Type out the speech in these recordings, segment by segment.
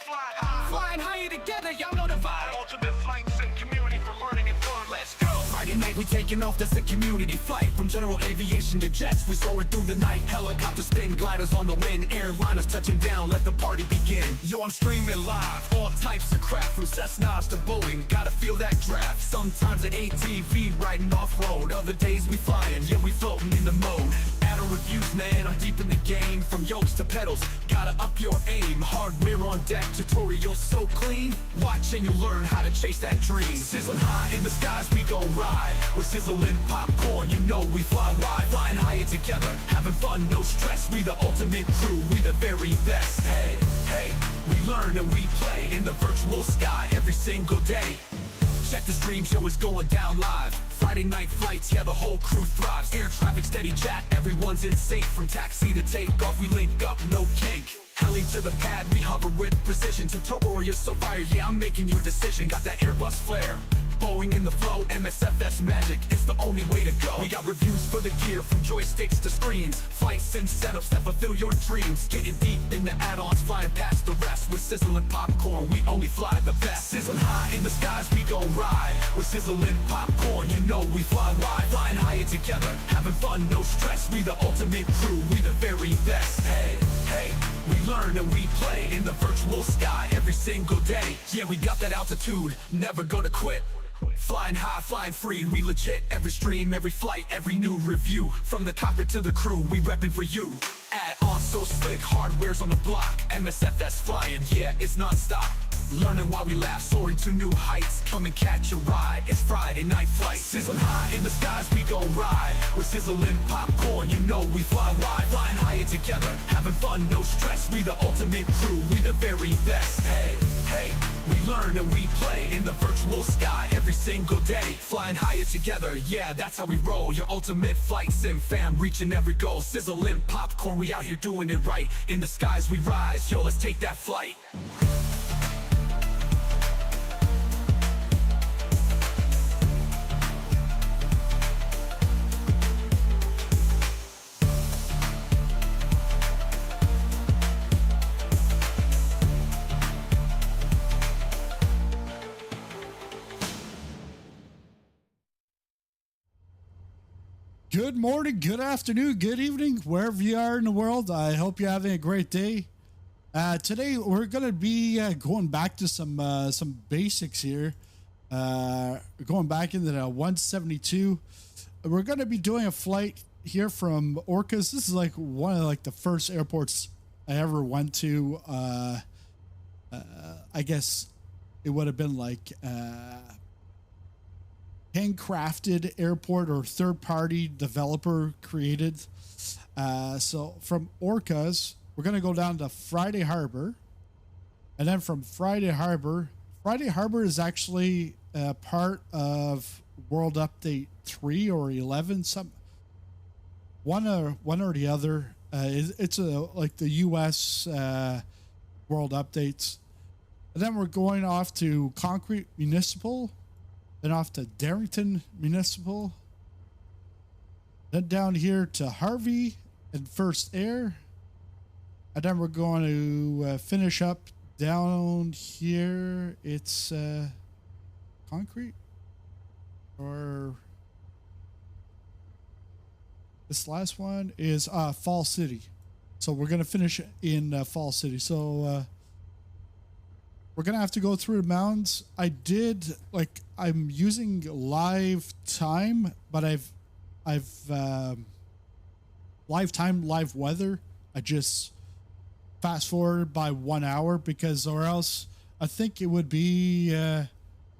Flying higher together, y'all know the vibe. Ultimate flight sim community for learning and fun. Let's go. Friday night, we taking off. That's a community flight. From general aviation to jets, we soaring through the night. Helicopters spin, gliders on the wind. Airliners touching down, let the party begin. Yo, I'm streaming live. All types of craft, from Cessnas to Boeing. Gotta feel that draft. Sometimes an ATV riding off-road. Other days we flying, yeah, we floating in the mode. Add-on reviews, man, I'm deep in the game. From yokes to pedals, gotta up your aim. Hardware on deck, tutorials so clean. Watch and you'll learn how to chase that dream. Sizzling high in the skies, we gon' ride. We're sizzling popcorn, you know we fly wide. Flying higher together, having fun, no stress. We the ultimate crew, we the very best. Hey, hey, we learn and we play in the virtual sky every single day. Check the stream, show is going down live. Friday night flights, yeah, the whole crew thrives. Air traffic, steady chat, everyone's in sync. From taxi to takeoff, we link up, no kink. Heli to the pad, we hover with precision. Tutorial, you're so fired, yeah, I'm making your decision. Got that Airbus flair, Boeing in the flow, MSFS magic, it's the only way to go. We got reviews for the gear, from joysticks to screens. Flight sim setups that fulfill your dreams. Getting deep in the add-ons, flying past the rest. With sizzling popcorn, we only fly the best. Sizzling high in the skies, we gon' ride. We're sizzling popcorn, you know we fly wide. Flying higher together, having fun, no stress. We the ultimate crew, we the very best. Hey, hey, we learn and we play in the virtual sky every single day. Yeah, we got that altitude, never gonna quit. Flying high, flying free, we legit. Every stream, every flight, every new review. From the cockpit to the crew, we reppin' for you. Add on so slick, hardware's on the block. MSFS flying, yeah, it's non-stop. Learning while we laugh, soaring to new heights. Come and catch a ride, it's Friday night flight. Sizzling high in the skies, we gon' ride. We're sizzling popcorn, you know we fly wide. Flying higher together, having fun, no stress. We the ultimate crew, we the very best. Hey, hey, we learn and we play in the virtual sky every single day. Flying higher together, yeah, that's how we roll. Your ultimate flight sim fam, reaching every goal. Sizzling popcorn, we out here doing it right. In the skies we rise, yo, let's take that flight. Good morning, good afternoon, good evening, wherever you are in the world. I hope you're having a great day. Today we're gonna be going back to some basics here. Going back into the 172. We're gonna be doing a flight here from Orcas. This is like one of the first airports I ever went to. I guess it would have been like handcrafted airport or third-party developer created. So from Orcas, we're going to go down to Friday Harbor. And then from Friday Harbor is actually part of World Update 3 or 11, one or the other. It's like the US World Updates. And then we're going off to Concrete Municipal, then off to Darrington Municipal, then down here to Harvey and First Air, and then we're going to finish up down here. It's Concrete, or this last one is Fall City. So we're going to finish in Fall City. So we're going to have to go through the mountains. I'm using live time, but I've live time, live weather. I just fast forward by 1 hour because, or else I think it would be,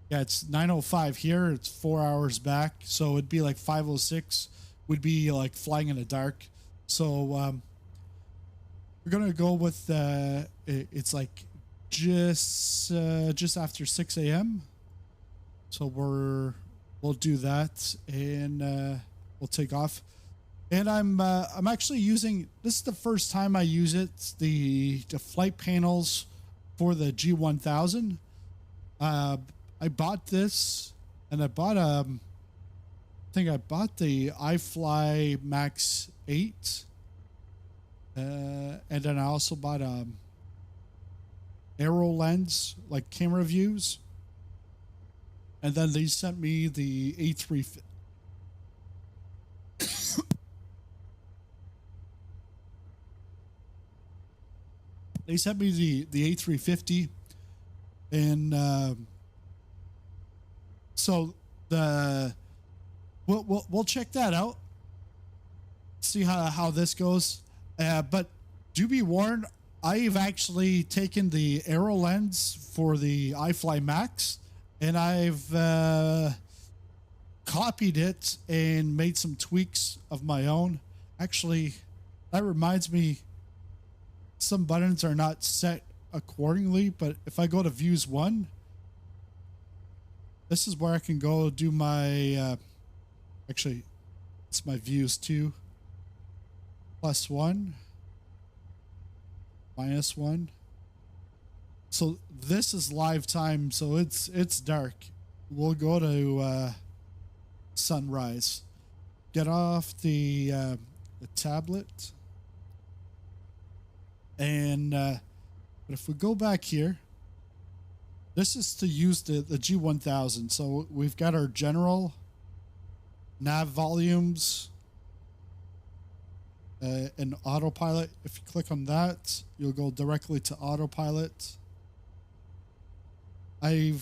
it's 9:05 here. It's 4 hours back. So it'd be like 5:06 would be like flying in the dark. So, we're going to go with, it's like just after 6 a.m. So we'll do that, and we'll take off. And I'm actually using, this is the first time I use it, the flight panels for the G1000. I bought this, and I bought I think I bought the iFly Max 8, and then I also bought AeroLens, like camera views. And then they sent me the A3. They sent me the A350, and so we'll check that out. See how this goes. But do be warned, I've actually taken the AeroLens for the iFly Max, and I've copied it and made some tweaks of my own. Actually, that reminds me, some buttons are not set accordingly, but if I go to views 1, this is where I can go do my actually it's my views 2, +1, -1. So this is live time, so it's dark. We'll go to sunrise. Get off the tablet, and but if we go back here, this is to use the G1000. So we've got our general nav volumes and autopilot. If you click on that, you'll go directly to autopilot. In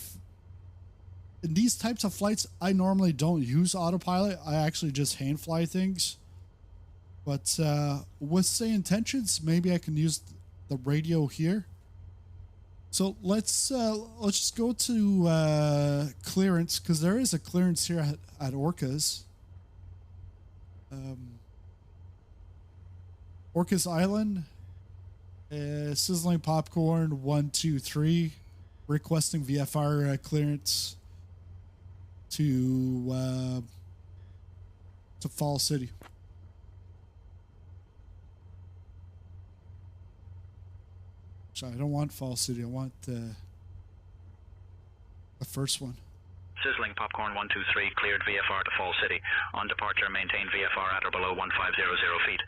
these types of flights, I normally don't use autopilot. I actually just hand fly things. But with say intentions, maybe I can use the radio here. So let's just go to clearance, because there is a clearance here at Orcas. Orcas Island, sizzling popcorn 1, 2, 3, requesting VFR clearance to Fall City. So I don't want Fall City. I want the first one. Sizzling popcorn 1, 2, 3, cleared VFR to Fall City. On departure, maintain VFR at or below 1500 feet.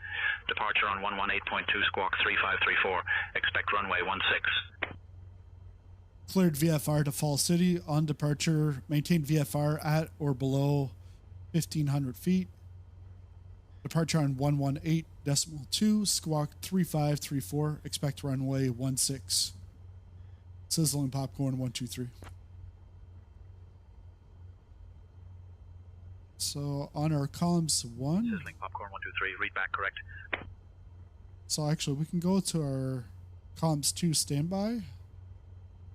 Departure on 118.2 squawk 3534. Expect runway 16. Cleared VFR to Fall City. On departure, maintain VFR at or below 1500 feet. Departure on 118.2 squawk 3534. Expect runway 16. Sizzling popcorn 1, 2, 3. So on our columns 1. Sizzling popcorn 1, 2, 3. Read back correct. So actually, we can go to our columns 2 standby.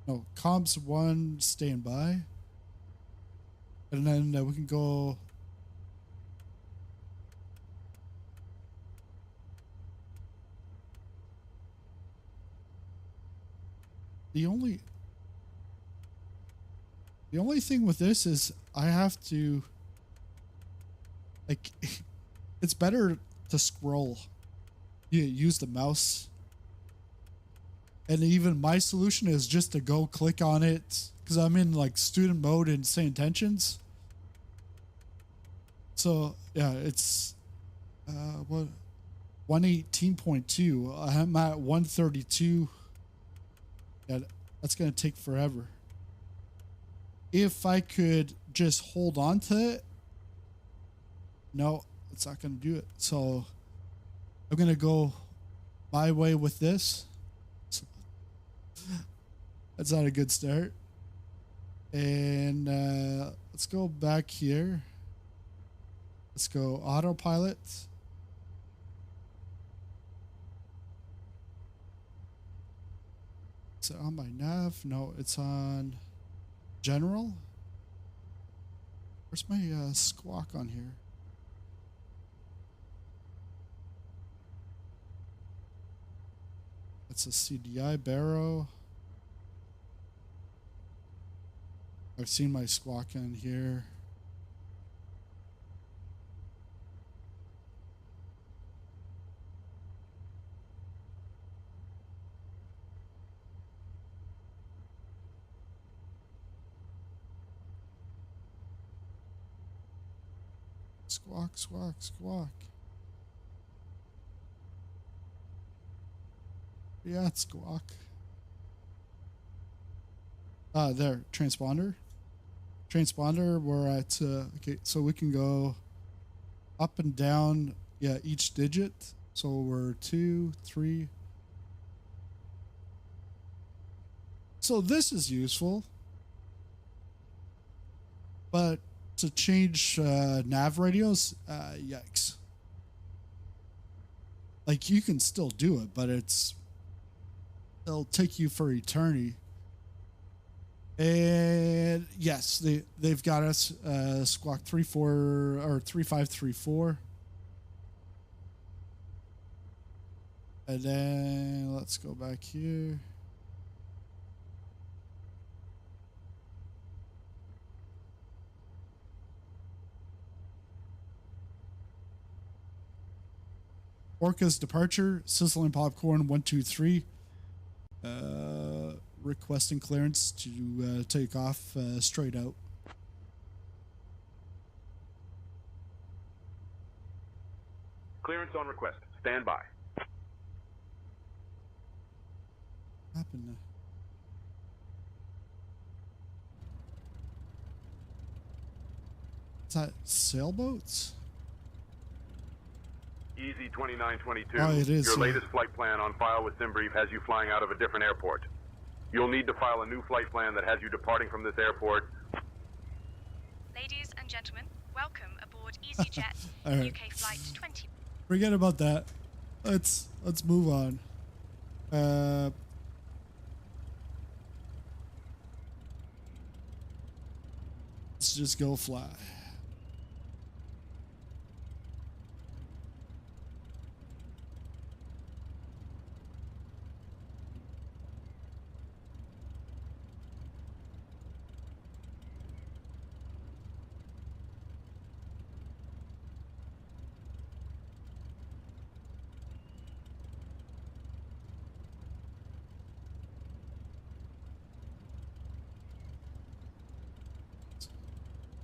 No, comms 1 standby. And then we can go. The only thing with this is I have to, like, it's better to scroll. You use the mouse. And even my solution is just to go click on it, because I'm in like student mode in say intentions. So yeah, it's what 118.2. I'm at 132. Yeah, that's gonna take forever. If I could just hold on to it, no, it's not gonna do it. So I'm gonna go my way with this. So that's not a good start. And let's go back here. Let's go autopilot. Is it on my nav? No, it's on general. Where's my squawk on here? That's a CDI barrow. I've seen my squawk on here. Squawk, squawk, squawk. Yeah, it's squawk. There, transponder. Transponder, we're at, okay, so we can go up and down, yeah, each digit. So we're 2, 3. So this is useful. But to change nav radios, yikes. Like, you can still do it, but it'll take you for eternity. And yes, they've got us squawk 34 or 3534. And then let's go back here. Orcas departure, sizzling popcorn 123. Requesting clearance to take off straight out. Clearance on request. Stand by. What happened? Is that sailboats? Easy 2922. Oh, it is. Your latest flight plan on file with SimBrief has you flying out of a different airport. You'll need to file a new flight plan that has you departing from this airport. Ladies and gentlemen, welcome aboard EasyJet Right. UK flight 20. Forget about that. Let's move on. Let's just go fly.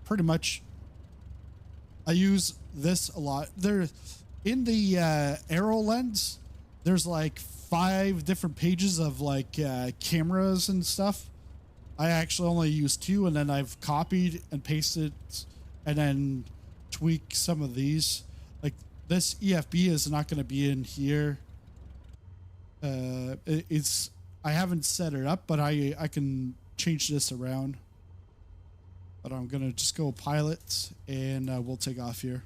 Pretty much I use this a lot. There in the AeroLens, there's like 5 different pages of like cameras and stuff. I actually only use 2, and then I've copied and pasted and then tweak some of these. Like this EFB is not going to be in here. It's I haven't set it up, but I can change this around. But I'm going to just go pilot, and we'll take off here.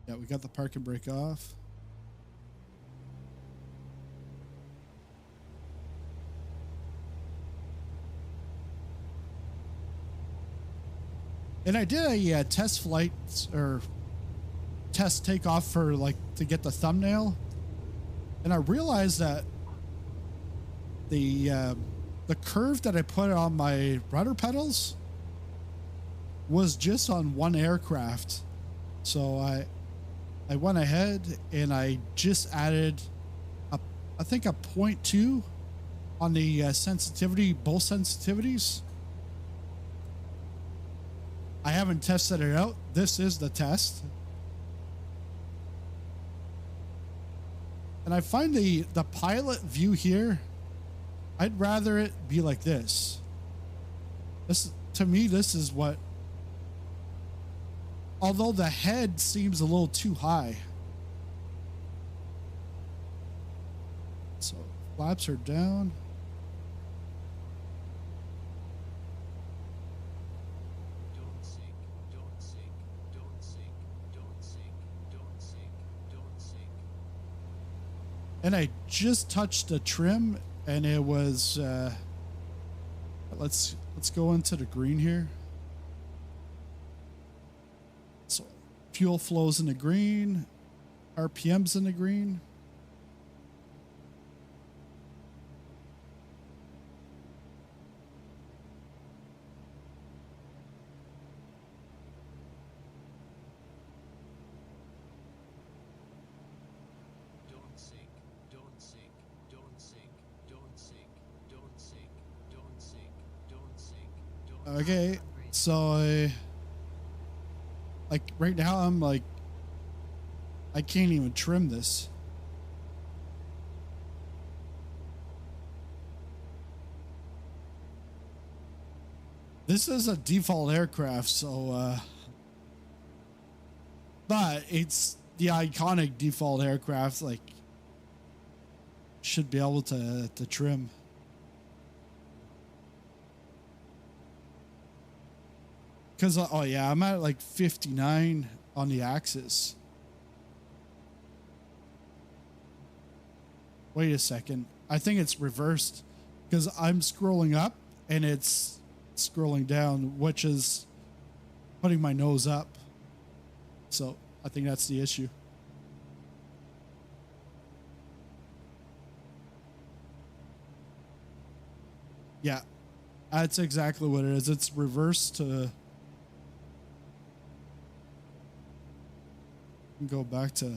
Yeah, we got the park and brake off. And I did a test flight or test takeoff for like to get the thumbnail. And I realized that the curve that I put on my rudder pedals was just on one aircraft. So I went ahead and I just added I think a 0.2 on the sensitivity, both sensitivities. I haven't tested it out. This is the test. And I find the pilot view here, I'd rather it be like this. This, to me, this is what, although the head seems a little too high. So flaps are down. And I just touched the trim, and it was let's go into the green here. So fuel flows in the green, RPM's in the green. Okay, so like right now I'm like, I can't even trim this. This is a default aircraft, so but it's the iconic default aircraft, like should be able to trim. Cause oh yeah, I'm at like 59 on the axis. Wait a second. I think it's reversed because I'm scrolling up and it's scrolling down, which is putting my nose up. So I think that's the issue. Yeah, that's exactly what it is. It's reversed to go back to.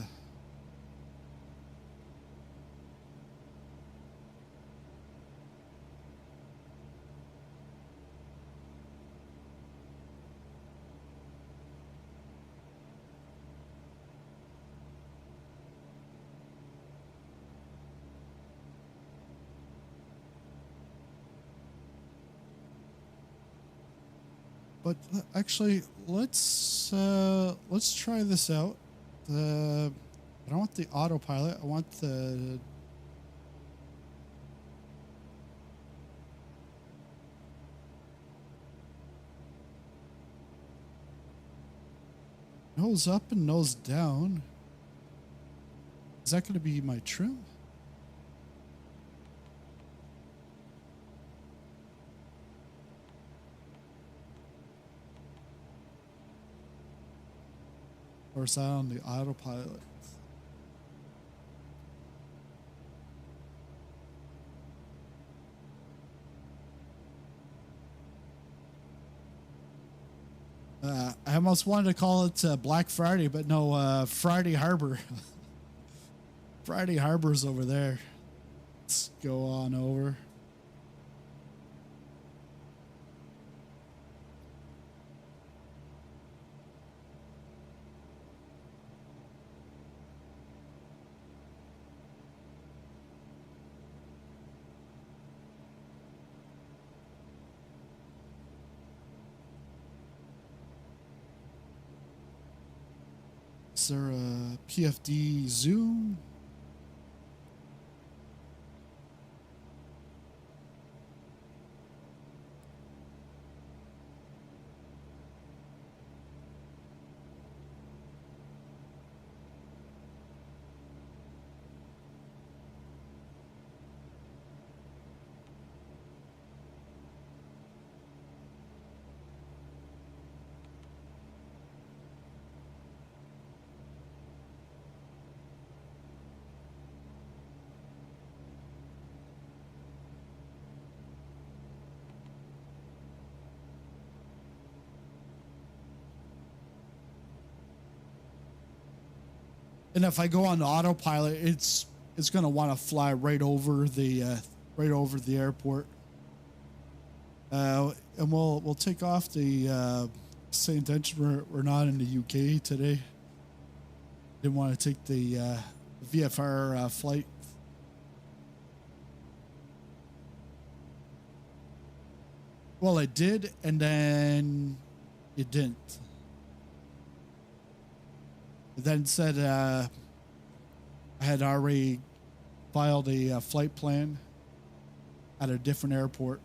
But actually, let's try this out. I don't want the autopilot. I want the nose up and nose down. Is that going to be my trim? Or is that on the autopilot? I almost wanted to call it Black Friday, but no, Friday Harbor. Friday Harbor's over there. Let's go on over. Is there a PFD zoom? And if I go on autopilot, it's going to want to fly right over the airport. And we'll take off the say intention. We're not in the UK today. Didn't want to take the VFR flight. Well, it did, and then it didn't. It then said I had already filed a flight plan at a different airport.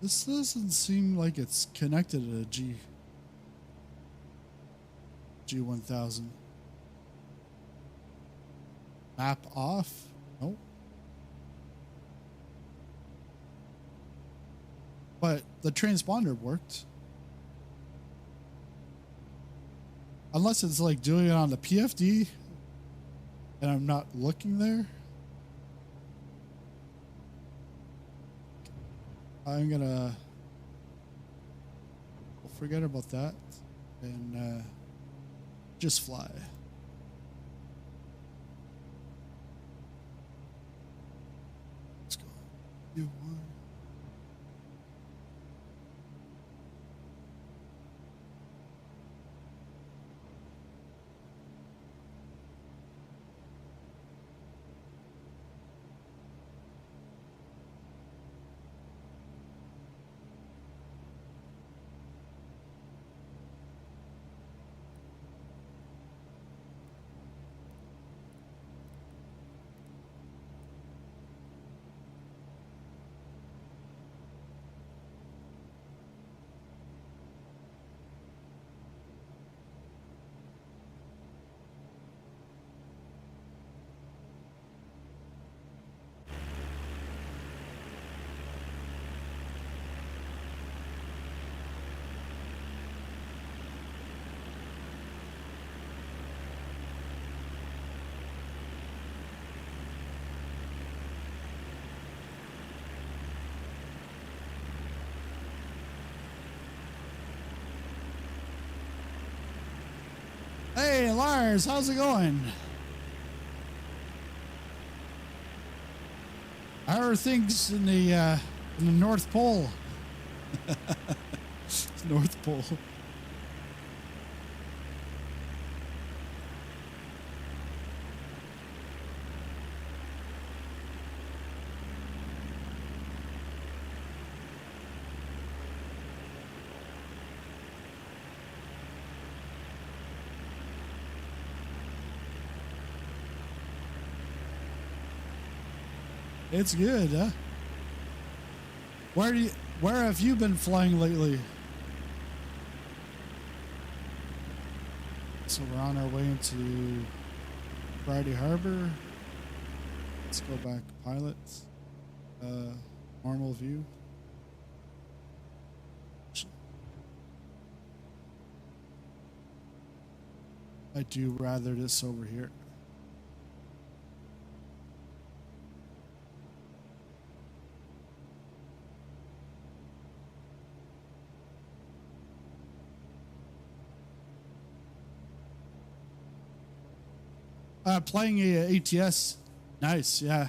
This doesn't seem like it's connected to a G1000. Map off? Nope. But the transponder worked. Unless it's like doing it on the PFD and I'm not looking there. I'm gonna forget about that and just fly. Let's go. Do one. Hey Lars, how's it going? How are things in the North Pole? North Pole. It's good, huh? Where have you been flying lately? So we're on our way into Friday Harbor. Let's go back pilots. Normal view. I do rather this over here. Playing a ATS, nice, yeah.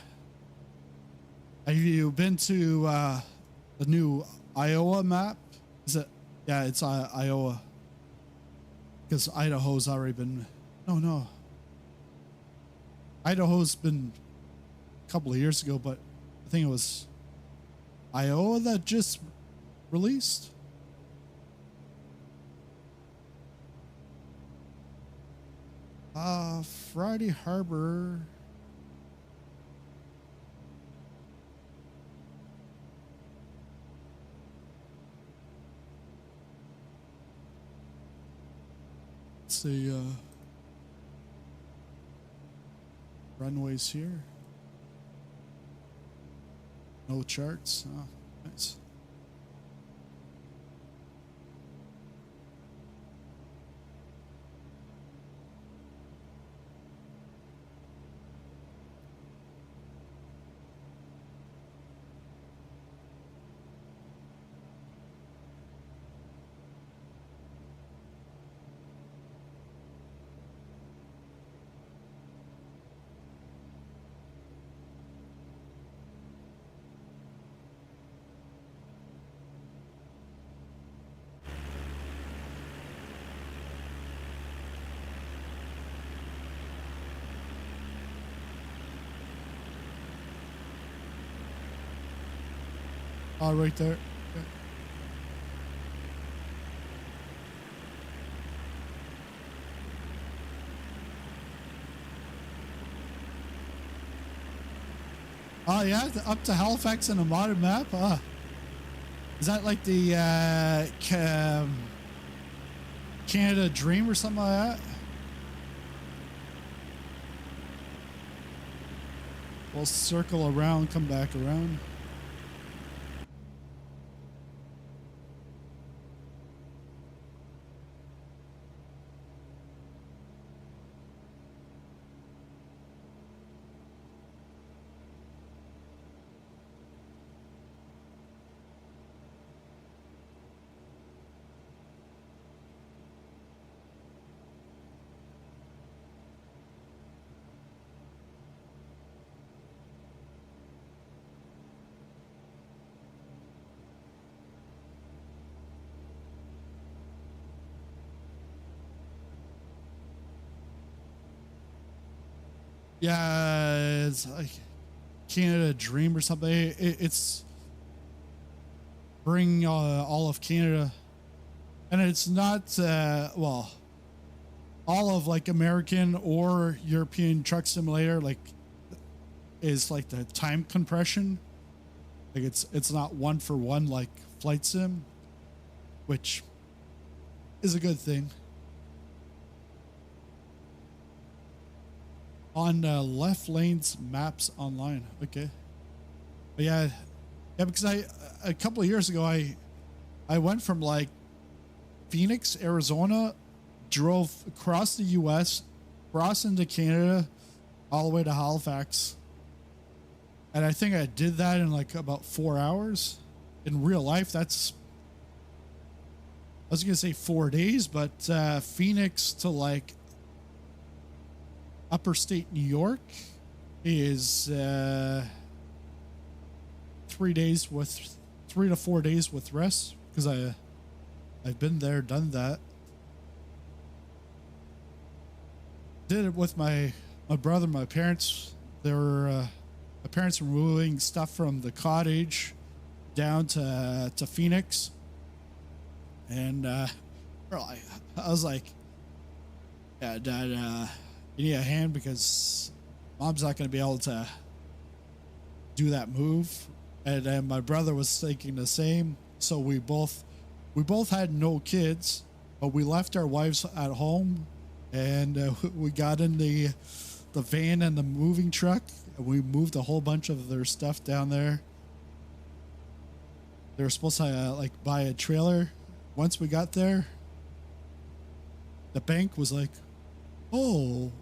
Have you been to the new Iowa map? Is it? Yeah, it's Iowa. Because Idaho's already been. No. Idaho's been a couple of years ago, but I think it was Iowa that just released. Friday Harbor. Let's see, runways here. No charts. Oh, nice. Oh, right there. Okay. Oh yeah, up to Halifax in a modern map. Is that like the Canada Dream or something like that? We'll circle around, come back around. Yeah, it's like Canada Dream or something. It's bring all of Canada, and it's not well, all of like American or European Truck Simulator like is like the time compression. Like it's not one for one like Flight Sim, which is a good thing. On left lanes maps online. Okay. But yeah, because a couple of years ago I went from like Phoenix, Arizona, drove across the US, crossed into Canada, all the way to Halifax. And I think I did that in like about 4 hours. In real life, that's, I was gonna say 4 days, but Phoenix to like upper state New York is 3 days with 3 to 4 days with rest, because I've been there, done that. Did it with my brother, my parents. They were my parents were moving stuff from the cottage down to Phoenix, and I was like, yeah, Dad, you need a hand because Mom's not going to be able to do that move. And then my brother was thinking the same. So we both had no kids, but we left our wives at home, and we got in the van and the moving truck, and we moved a whole bunch of their stuff down there. They were supposed to like buy a trailer. Once we got there, the bank was like, "Oh,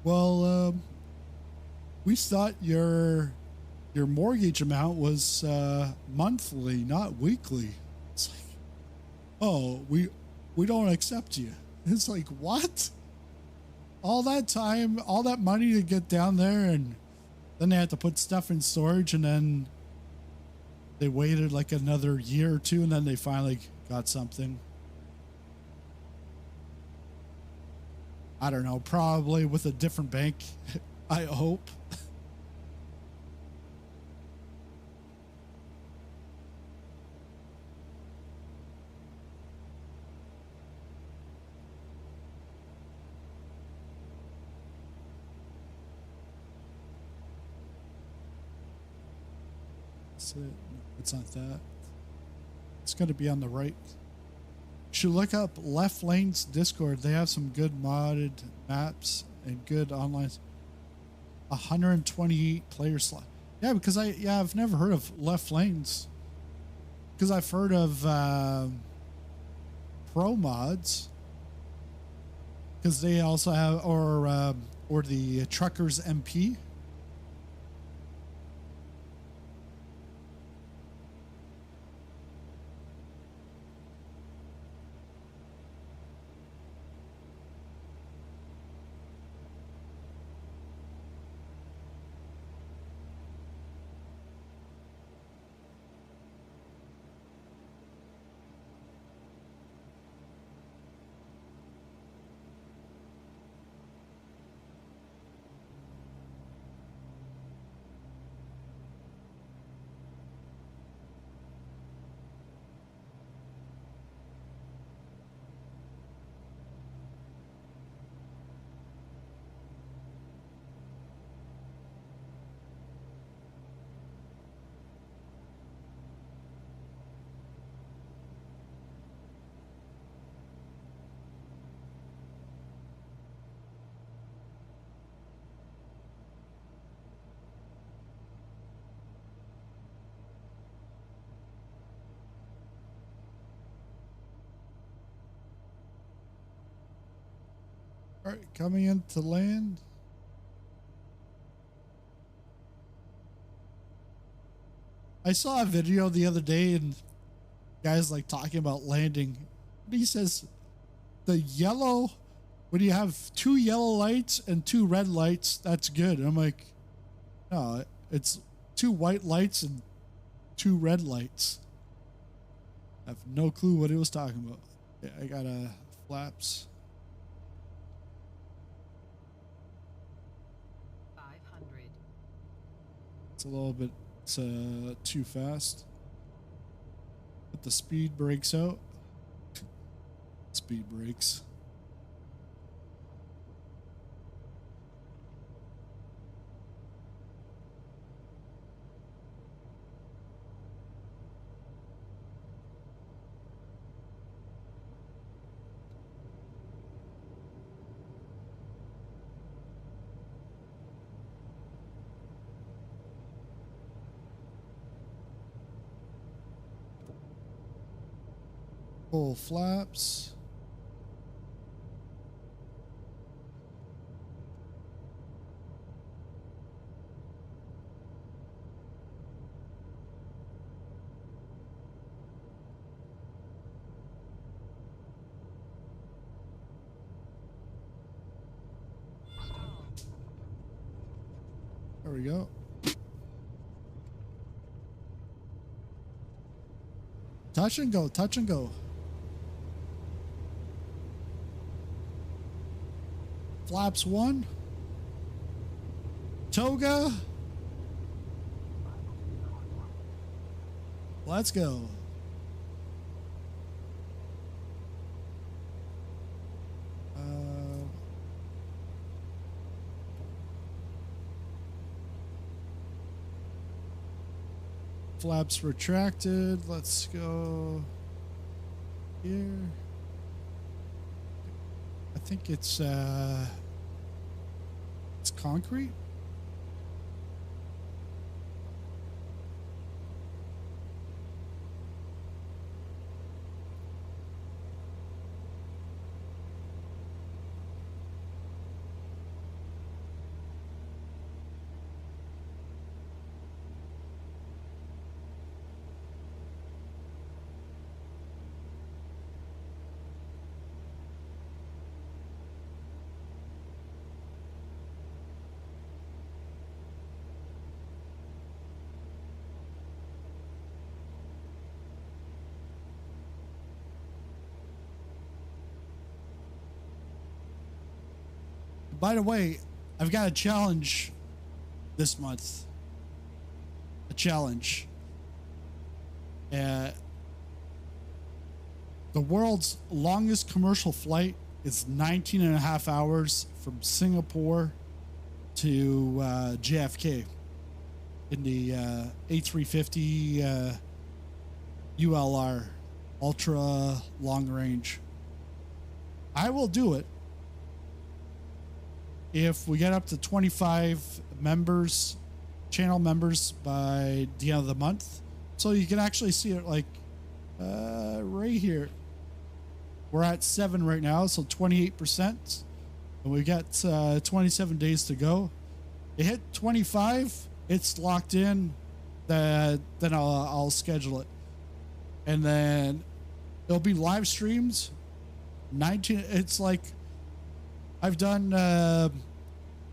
well, we thought your mortgage amount was monthly, not weekly." It's like, "Oh, we don't accept you." It's like, what? All that time, all that money to get down there, and then they had to put stuff in storage, and then they waited like another year or two, and then they finally got something. I don't know, probably with a different bank, I hope. That's it. It's not that. It's going to be on the right. Should look up Left Lanes Discord. They have some good modded maps and good online. 128 player slot. Yeah, because I've never heard of Left Lanes. Because I've heard of Pro Mods. Because they also have, or the Truckers MP. All right, coming into land. I saw a video the other day, and guys like talking about landing. And he says the yellow, when you have 2 yellow lights and 2 red lights, that's good. And I'm like, no, it's 2 white lights and 2 red lights. I have no clue what he was talking about. Yeah, I got flaps. 5 It's a little bit too fast. Put the speed brakes out. Speed brakes. Full flaps. There we go. Touch and go, touch and go. Flaps 1. Toga. Let's go. Flaps retracted. Let's go here. I think it's concrete. By the way, I've got a challenge this month. A challenge. The world's longest commercial flight is 19 and a half hours from Singapore to JFK in the A350 ULR, ultra long range. I will do it if we get up to 25 members, channel members, by the end of the month. So you can actually see it like right here. We're at 7 right now, so 28%. And we got 27 days to go. You hit 25, it's locked in. Then I'll schedule it. And then it'll be live streams. 19, it's like I've done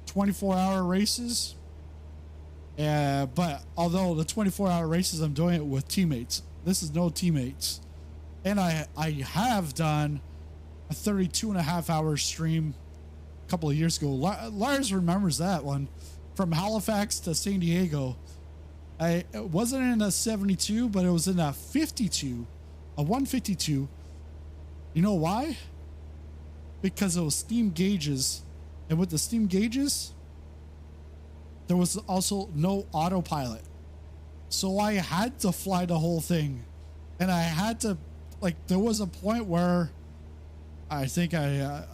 24-hour races, but although the 24-hour races, I'm doing it with teammates. This is no teammates. And I have done a 32.5-hour stream a couple of years ago. Lars remembers that one, from Halifax to San Diego. It wasn't in a 72, but it was in a 52, a 152. You know why? Because it was steam gauges, and with the steam gauges, there was also no autopilot. So I had to fly the whole thing, and I had to, like, there was a point where I think I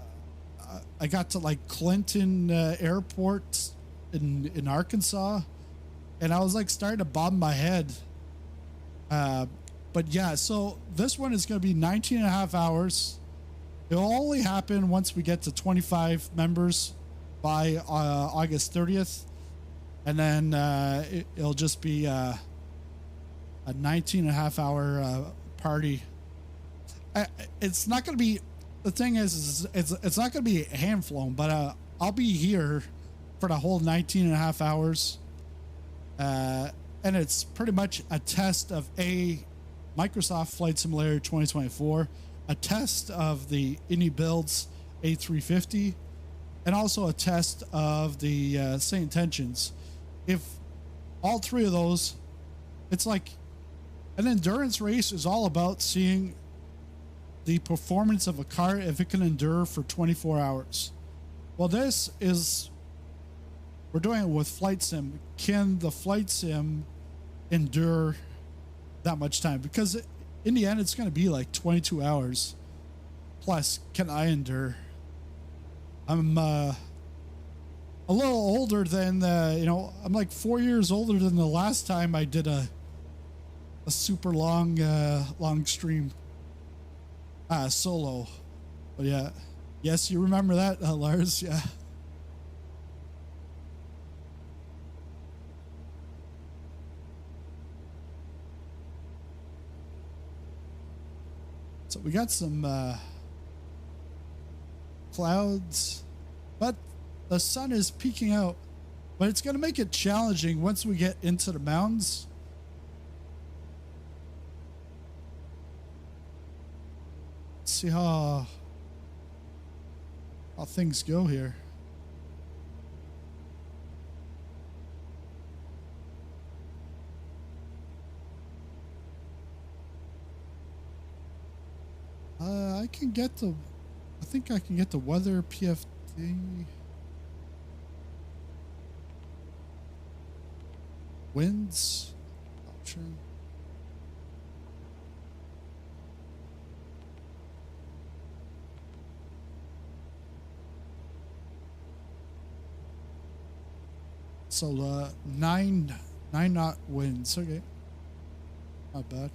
got to like Clinton Airport in Arkansas, and I was like starting to bob my head. But yeah, so this one is going to be 19 and a half hours. It'll only happen once we get to 25 members by August 30th. And then it'll just be a 19 and a half hour party. It's not going to be, the thing is it's not going to be hand flown, but I'll be here for the whole 19 and a half hours. And it's pretty much a test of Microsoft Flight Simulator 2024, a test of the Indie Builds A350, and also a test of the Sayintentions. If all three of those, it's like an endurance race is all about seeing the performance of a car if it can endure for 24 hours. Well, this is, we're doing it with flight sim. Can the flight sim endure that much time? Because in the end, it's going to be like 22 hours. Plus, can I endure? I'm a little older than, I'm like 4 years older than the last time I did a super long stream solo. But yeah, yes, you remember that, Lars? Yeah. So we got some clouds, but the sun is peeking out. But it's going to make it challenging once we get into the mountains. Let's see how things go here. I can get the, I think I can get the weather PFD. Winds option. So 9 knot winds. Okay, not bad.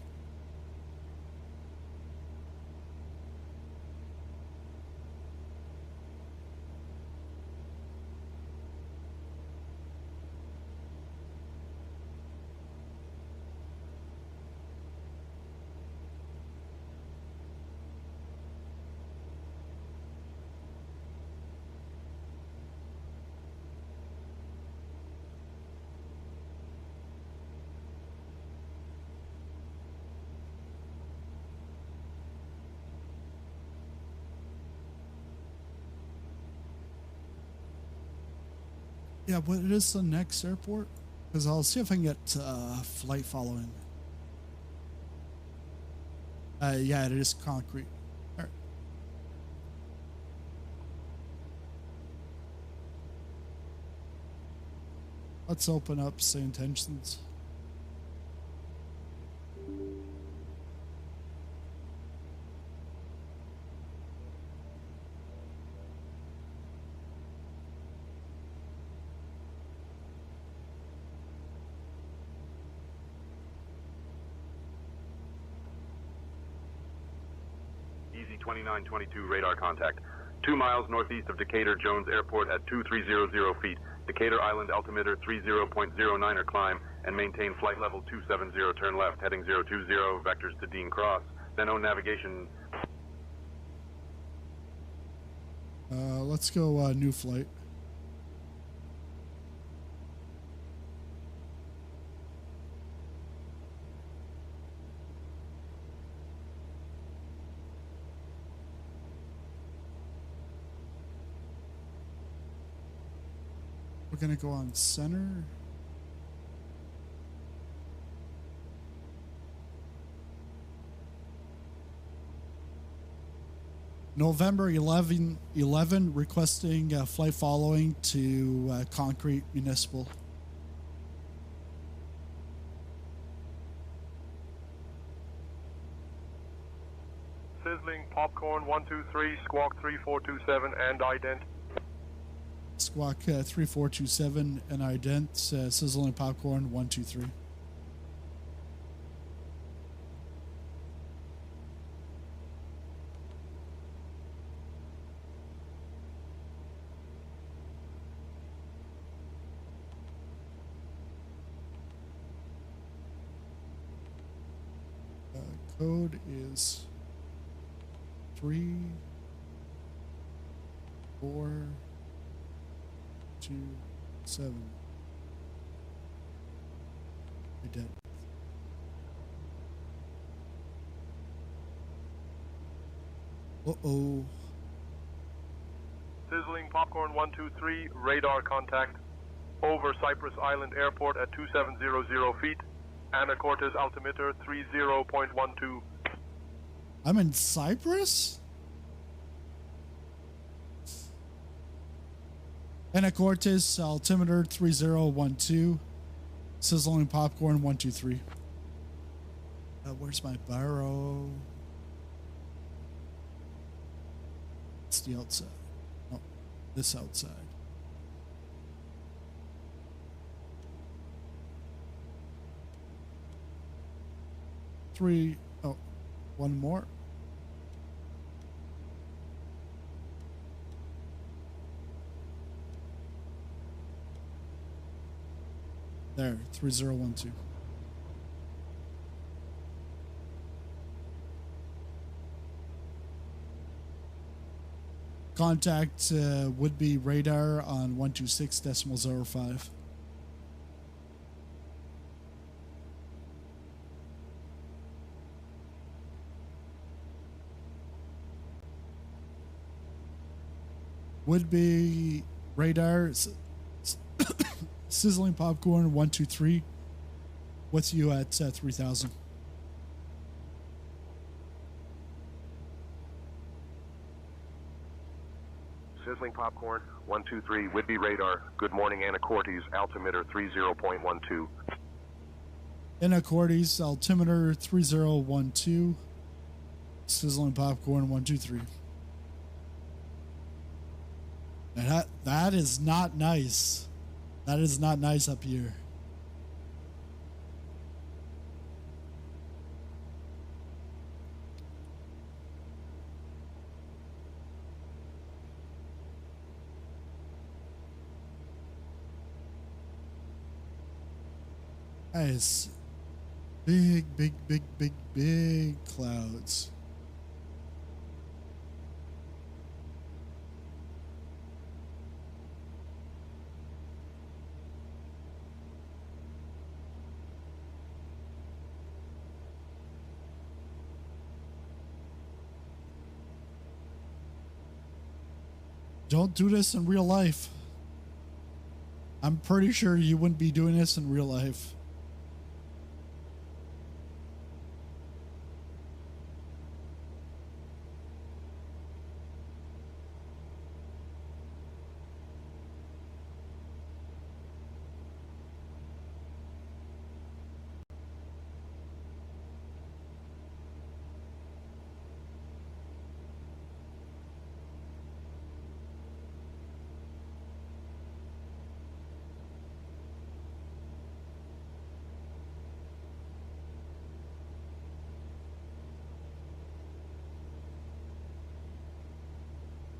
Yeah, what is the next airport? Because I'll see if I can get flight following. Yeah, it is concrete. All right. Let's open up sayintentions. Easy 2922 radar contact. 2 miles northeast of Decatur Jones Airport at 2300 feet. Decatur Island altimeter 30.09er climb and maintain flight level 270, turn left, heading 020, vectors to Dean Cross. Then on navigation. Let's go new flight. We're gonna go on center. November 11 requesting flight following to Concrete Municipal. Sizzling popcorn 123, squawk 3427 and ident. Squawk 3427 and ident, sizzling popcorn 123. Code is 3 4 2 7. I did. Uh-oh. Sizzling popcorn 123, radar contact. over Cypress Island Airport at 2700 feet. Anacortes altimeter 30.12. I'm in Cyprus? Anacortes altimeter 3012. Sizzling popcorn 123. Where's my biro? It's the outside. Oh, this outside. Three. Oh, one more. There, 3012. Contact would-be radar on 126.05. Would-be radar, sizzling popcorn 123. What's you at 3000? Sizzling popcorn 123. Would-be radar. Good morning, Anacortes altimeter 30.12. Anacortes altimeter 3012. Sizzling popcorn 123. And that is not nice. That is not nice up here. Guys, big clouds. Don't do this in real life. I'm pretty sure you wouldn't be doing this in real life.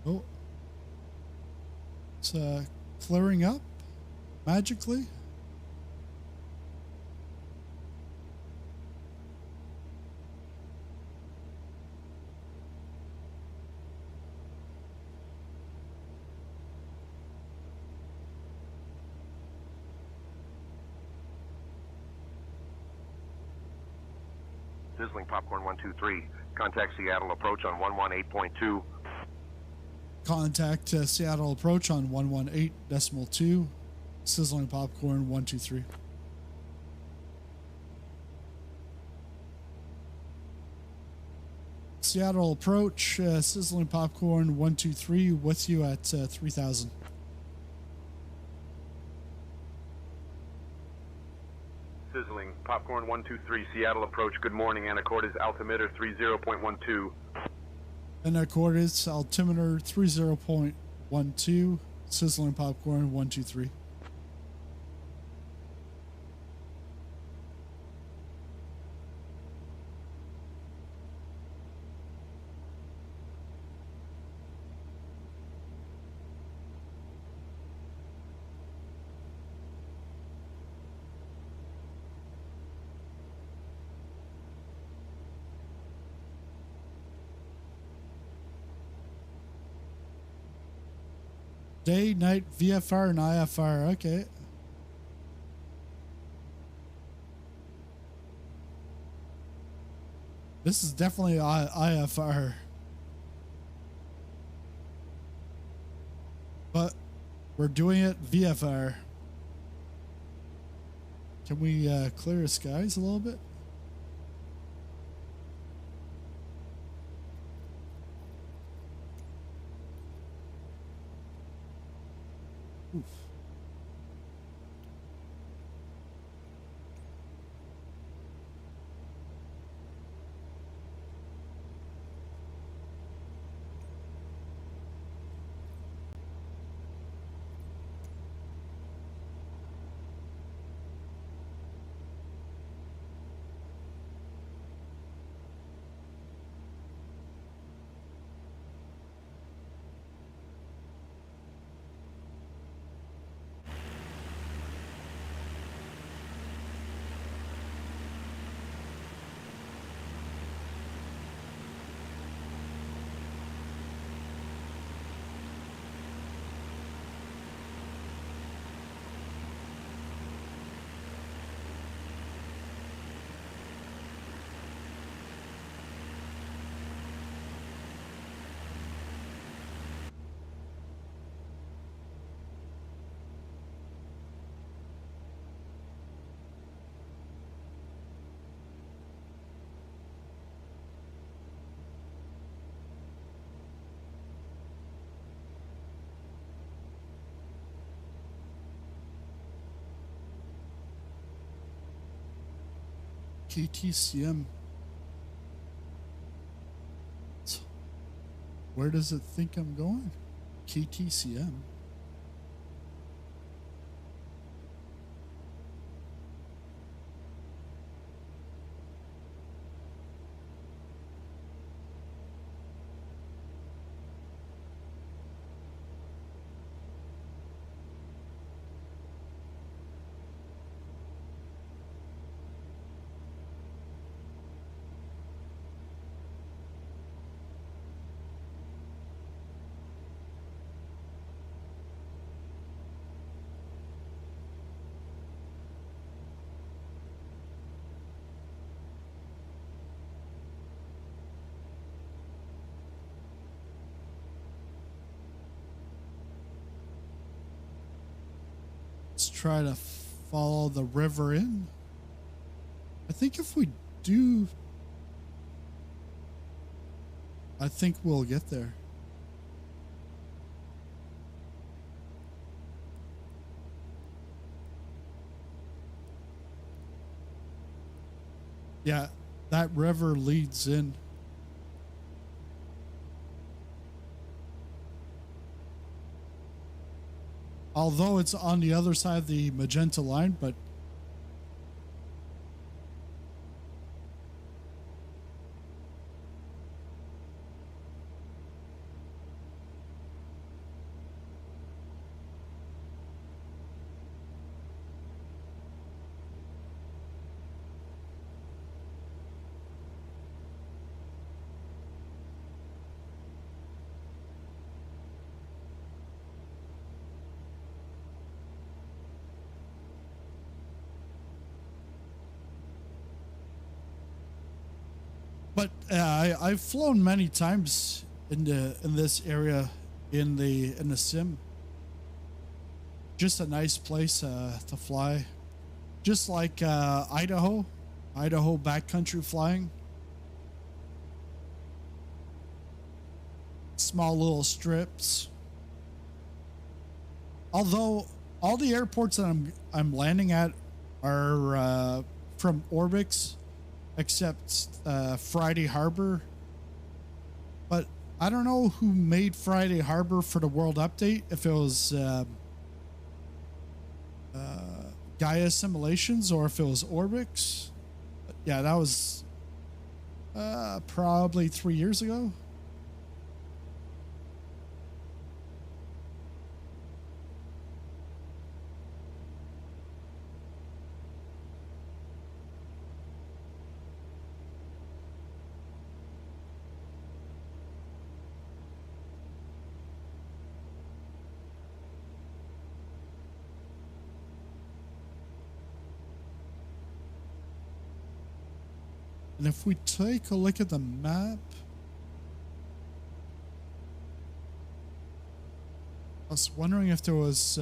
Oh, it's clearing up magically. Sizzling popcorn 123. Contact Seattle approach on 118.2. Contact Seattle approach on 118.2. Sizzling popcorn 123. Seattle approach, sizzling popcorn 123 with you at 3000. Sizzling popcorn 123 Seattle approach. Good morning, Anacortes altimeter 30.12. Anacortes altimeter 30.12. Sizzling popcorn 123. Day, night, VFR, and IFR. Okay. This is definitely IFR. But we're doing it VFR. Can we clear the skies a little bit? Oof. KTCM. Where does it think I'm going? KTCM. Let's try to follow the river in. I think if we do, I think we'll get there. Yeah, that river leads in. Although it's on the other side of the magenta line, but I've flown many times in this area in the sim. Just a nice place to fly, just like Idaho backcountry flying. Small little strips. Although all the airports that I'm landing at are from Orbx, except Friday Harbor. But I don't know who made Friday Harbor for the World Update, if it was Gaia Simulations or if it was Orbx. But yeah, that was probably 3 years ago. And if we take a look at the map, I was wondering if there was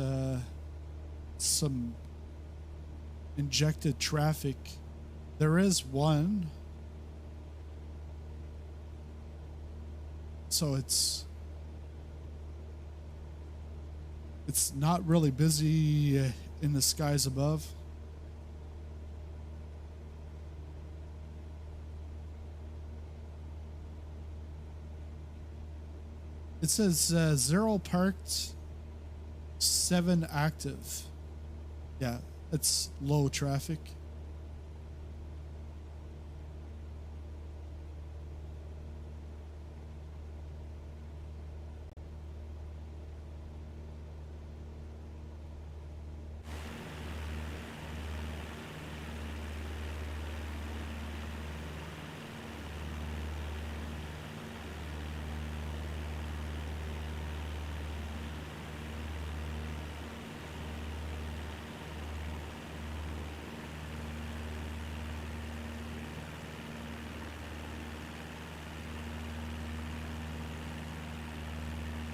some injected traffic. There is one. So it's not really busy in the skies above. It says 0 parked, 7 active. Yeah, it's low traffic.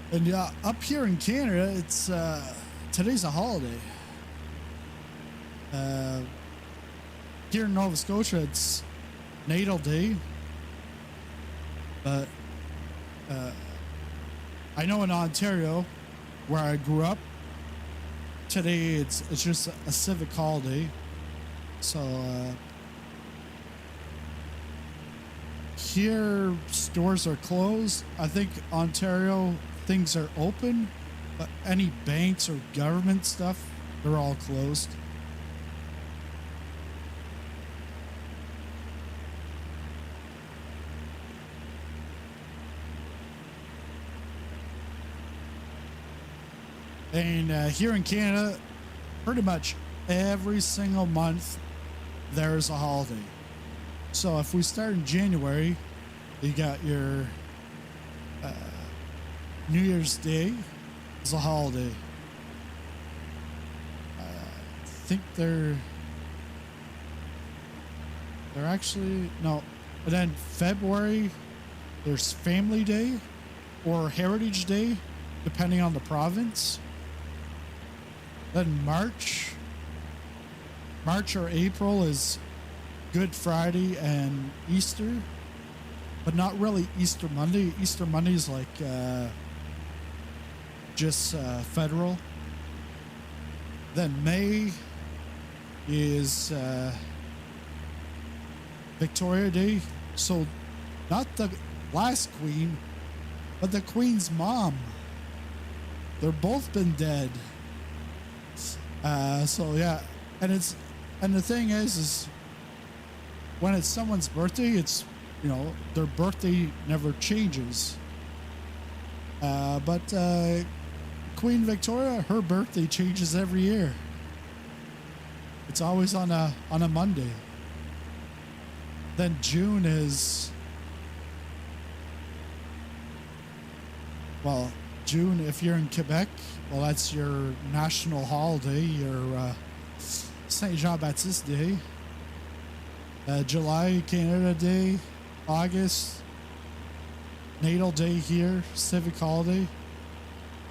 And yeah, up here in Canada, it's today's a holiday. Here in Nova Scotia, it's Natal Day. But I know in Ontario, where I grew up, today it's just a civic holiday. So here stores are closed. I think Ontario, things are open, but any banks or government stuff, they're all closed. And here in Canada, pretty much every single month, there's a holiday. So if we start in January, you got your New Year's Day is a holiday. I think they're actually, no. And then February, there's Family Day or Heritage Day, depending on the province. Then March or April is Good Friday and Easter, but not really Easter Monday. Easter Monday is like just federal. Then May is Victoria Day. So not the last queen, but the queen's mom. They're both been dead. So yeah, and the thing is when it's someone's birthday, it's, you know, their birthday never changes. But Queen Victoria, her birthday changes every year. It's always on a Monday. Then June is, well, June, if you're in Quebec, well, that's your national holiday, your Saint Jean-Baptiste Day. July, Canada Day. August, Natal Day here, civic holiday.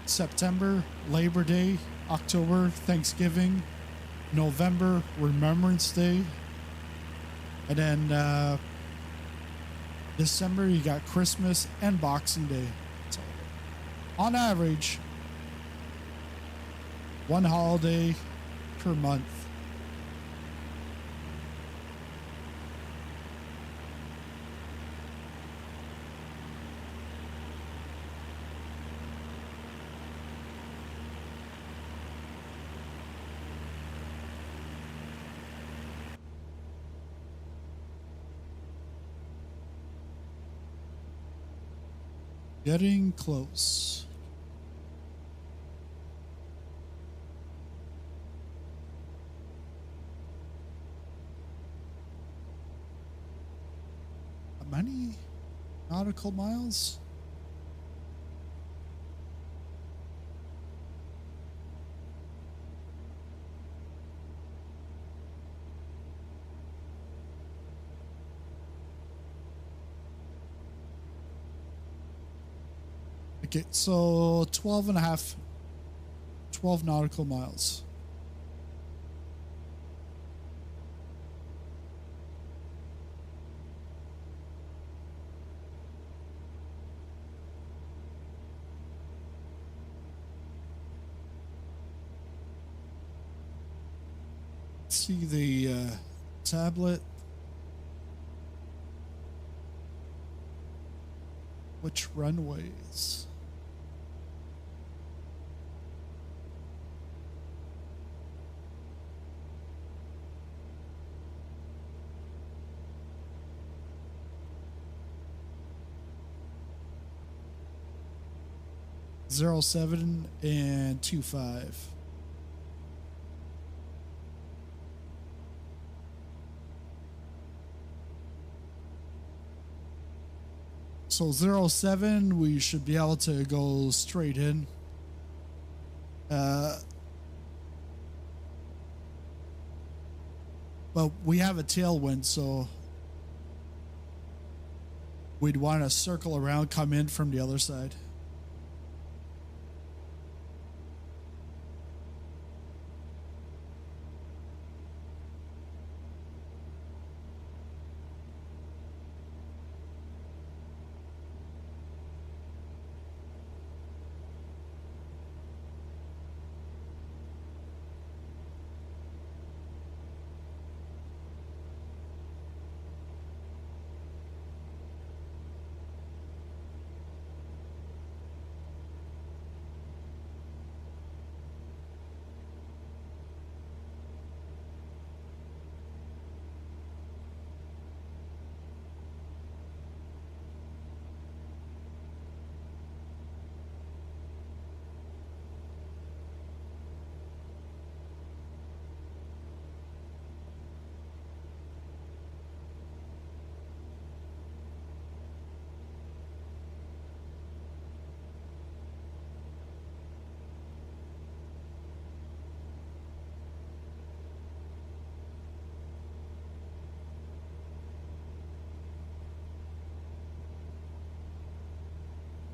September, Labor Day. October, Thanksgiving. November, Remembrance Day. And then December, you got Christmas and Boxing Day. So, on average, one holiday per month. Getting close. How many nautical miles? Okay, so 12 nautical miles. see the tablet. Which runways? Zero 07 and 25. So 07, we should be able to go straight in. But we have a tailwind, so we'd want to circle around, come in from the other side.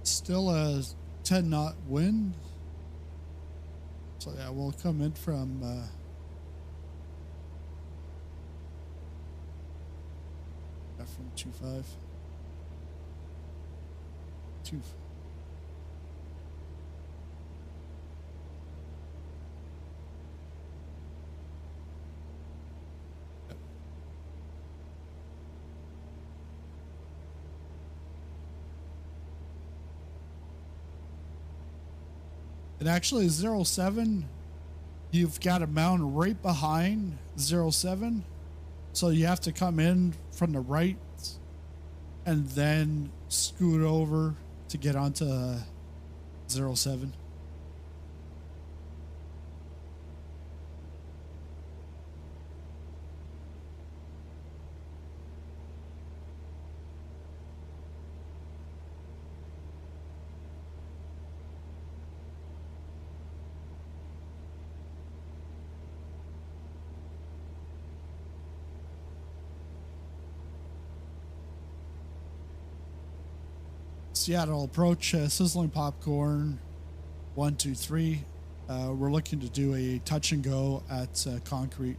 Still a 10 knot wind. So yeah, we'll come in from from 25. And actually 07, you've got a mountain right behind 07. So you have to come in from the right and then scoot over to get onto 07. Seattle approach, sizzling popcorn, 1, 2, 3. We're looking to do a touch and go at concrete.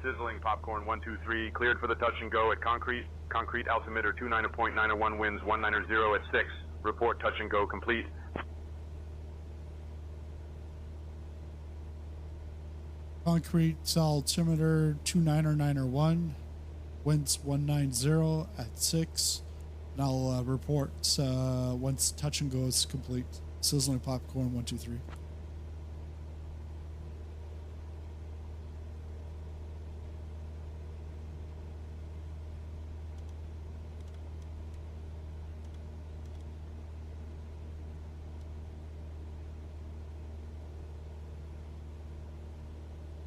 Sizzling popcorn 1, 2, 3, cleared for the touch and go at concrete. Concrete altimeter 29.901 winds 190 at 6. Report touch and go complete. Concrete altimeter 29901, winds 190 at 6. And I'll report once touch and go is complete. Sizzling popcorn 1, 2, 3.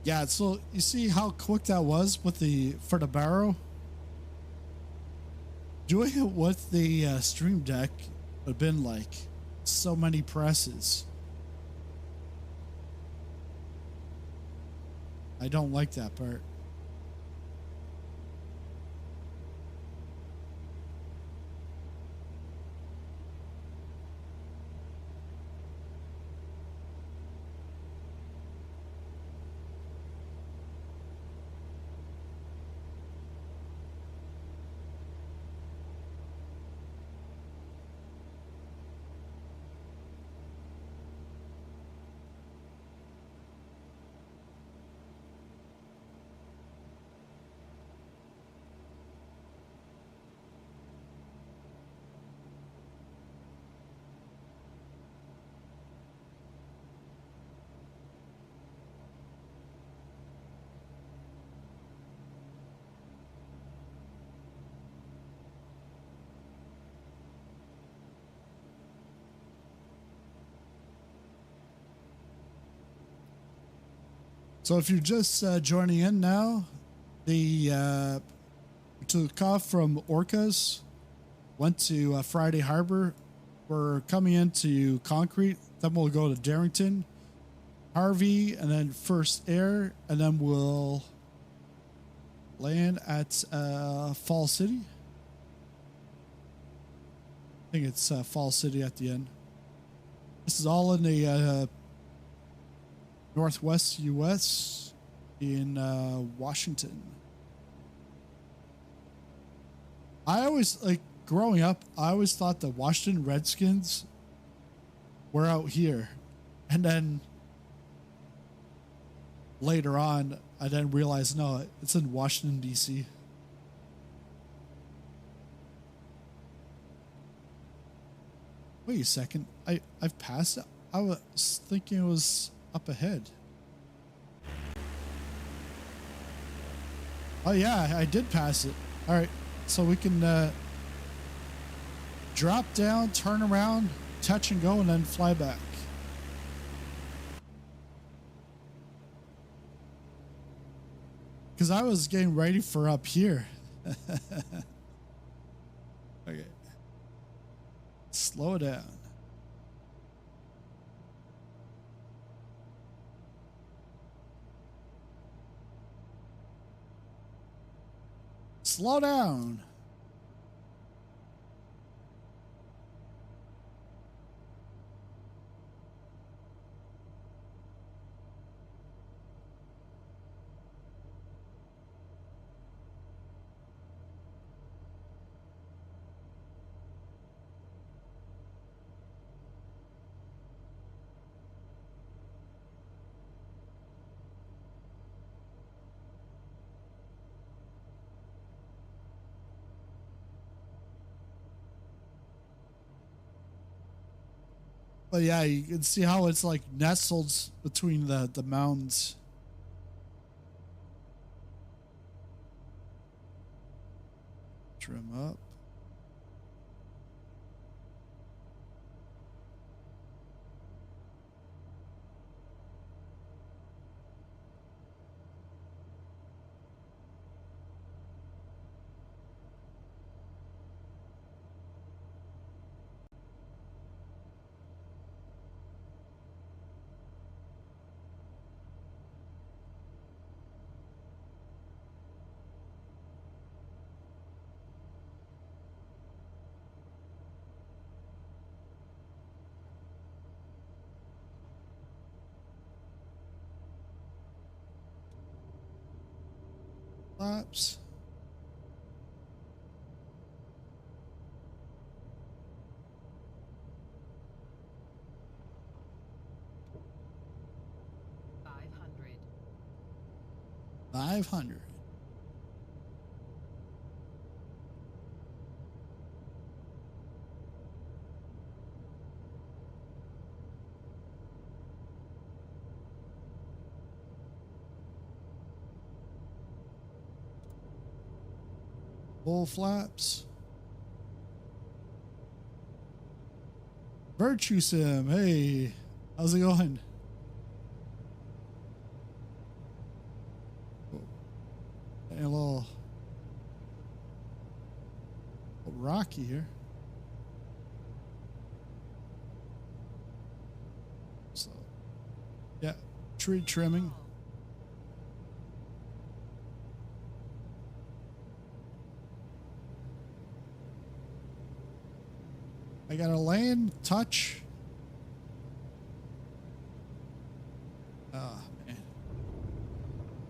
Yeah, so you see how quick that was with for the barrow? Doing it with the Stream Deck would have been like so many presses. I don't like that part. So if you're just joining in now, the took off from Orcas, went to Friday Harbor. We're coming into Concrete, then we'll go to Darrington, Harvey, and then First Air, and then we'll land at Fall City. I think it's Fall City at the end. This is all in the Northwest U.S. in Washington. I always, like, growing up, I always thought the Washington Redskins were out here. And then later on, I then realized, no, it's in Washington, D.C. Wait a second. I've passed it. I was thinking it was up ahead. Oh yeah, I did pass it. All right, so we can drop down, turn around, touch and go, and then fly back. Because I was getting ready for up here. Okay. Slow down. Slow down. But yeah, you can see how it's like nestled between the mountains. Trim up. Flaps. Five hundred. Full flaps. Virtue Sim. Hey, how's it going? And a little rocky here. So, yeah, tree trimming. I got a land touch. Oh, man.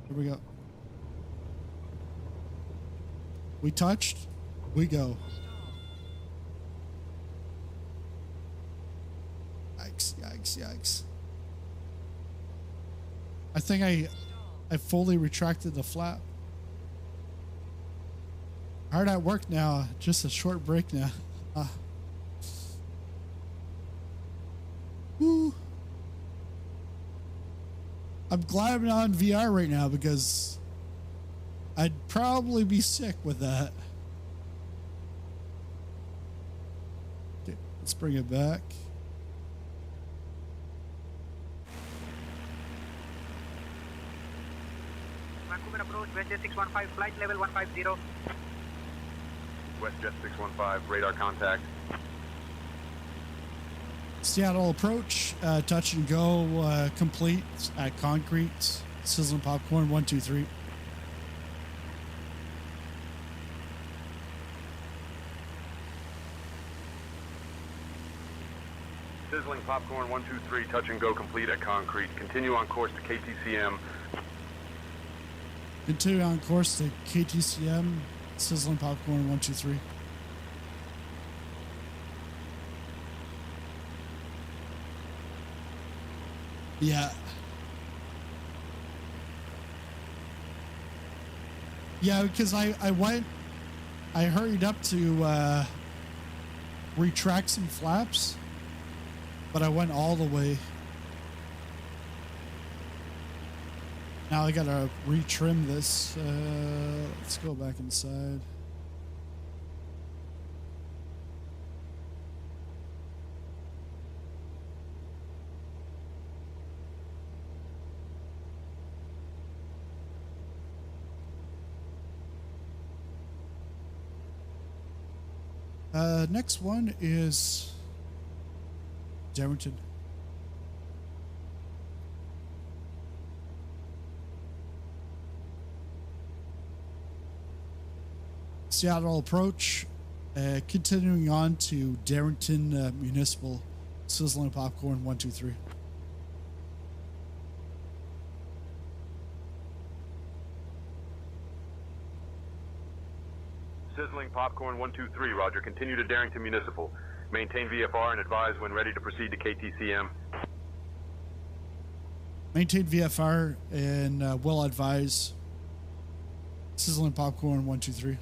Here we go. We touched. We go. Yikes, yikes, yikes. I think I fully retracted the flap. Hard at work now. Just a short break now. Woo. I'm glad I'm not on VR right now because I'd probably be sick with that. Okay, let's bring it back. WestJet 615, flight level 150. WestJet 615, radar contact. Seattle approach, touch and go, complete at concrete, sizzling popcorn 123. Sizzling popcorn 123, touch and go complete at concrete. Continue on course to KTCM. Continue on course to KTCM, sizzling popcorn 123. Yeah. Yeah, because I hurried up to retract some flaps, but I went all the way. Now I gotta retrim this. Let's go back inside. Next one is Darrington. Seattle approach, continuing on to Darrington Municipal, sizzling popcorn 123. Sizzling popcorn 123, roger. Continue to Darrington Municipal. Maintain VFR and advise when ready to proceed to KTCM. Maintain VFR and will advise. Sizzling popcorn 123.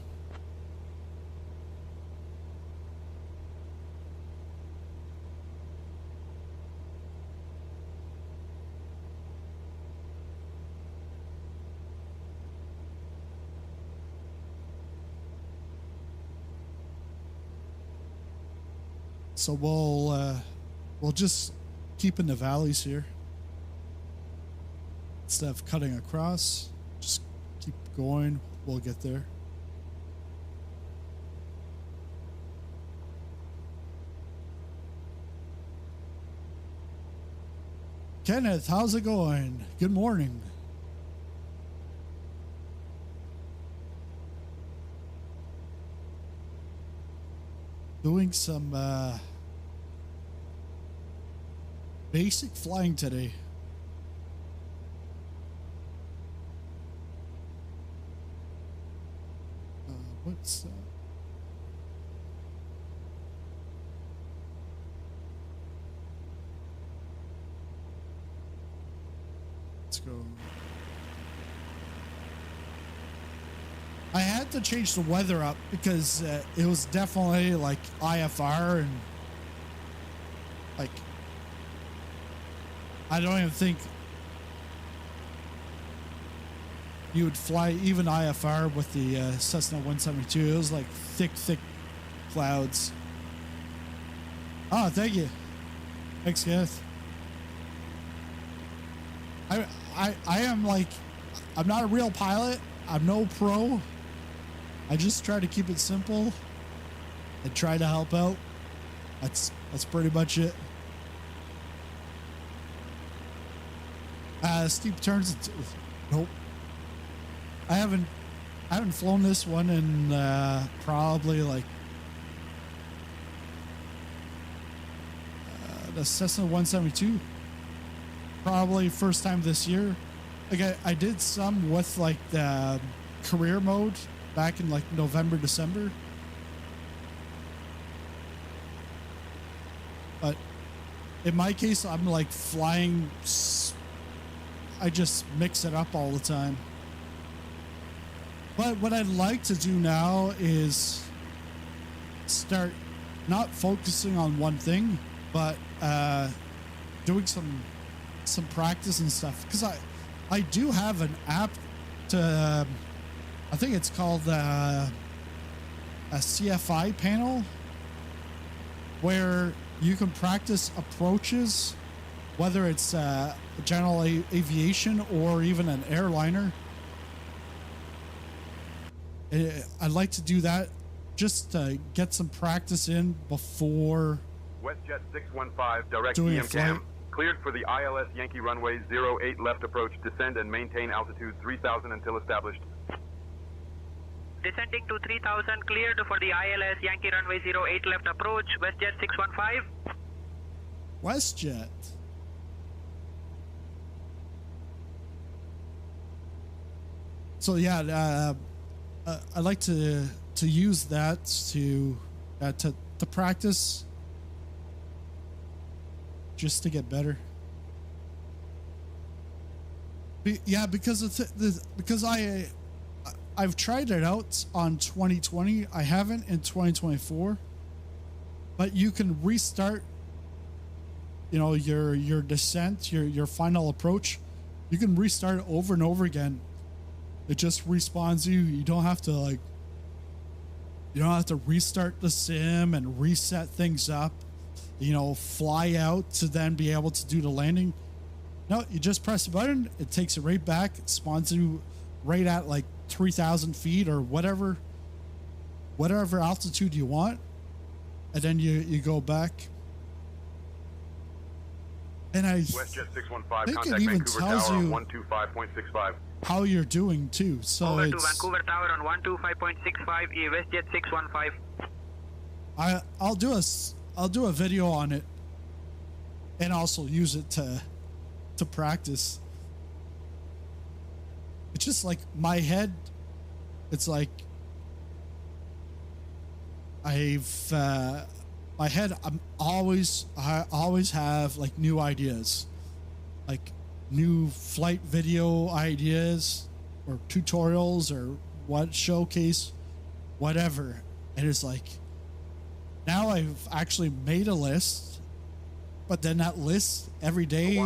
So we'll just keep in the valleys here. Instead of cutting across, just keep going. We'll get there. Kenneth, how's it going? Good morning. Doing some basic flying today. What's that? Let's go. I had to change the weather up because it was definitely like IFR and like I don't even think you would fly even IFR with the Cessna 172. It was like thick clouds. Oh, thank you. Thanks, Kenneth. I am like, I'm not a real pilot. I'm no pro. I just try to keep it simple and try to help out. That's pretty much it. Steep turns. Nope. I haven't flown this one in probably like the Cessna 172. Probably first time this year. Like I did some with like the career mode back in like November, December. But in my case, I'm like flying. I just mix it up all the time. But what I'd like to do now is start not focusing on one thing, but doing some practice and stuff. Because I do have an app to, I think it's called a CFI panel, where you can practice approaches, whether it's general aviation or even an airliner. I'd like to do that just to get some practice in before WestJet 615, direct doing a EM flight. cam. Cleared for the ILS Yankee runway 08 left approach. Descend and maintain altitude 3000 until established. Descending to 3000, cleared for the ILS Yankee runway 08 left approach, WestJet 615. WestJet. So yeah, I'd like to use that to practice, just to get better. Yeah, because because I've tried it out on 2020. I haven't in 2024, but you can restart. You know, your descent, your final approach. You can restart it over and over again. It just respawns you. You don't have to restart the sim and reset things up, you know, fly out to then be able to do the landing. No, you just press a button. It takes it right back. It spawns you right at like 3,000 feet or whatever altitude you want. And then you go back. And WestJet 615, think contact it even Vancouver tells Tower you on 125.65. how you're doing too. So Over to it's, Vancouver Tower on 125.65, WestJet 615. I'll do a video on it and also use it to practice. It's just like my head, it's like I always have like new ideas, like new flight video ideas or tutorials or what showcase, whatever. And it's like, now I've actually made a list, but then that list every day,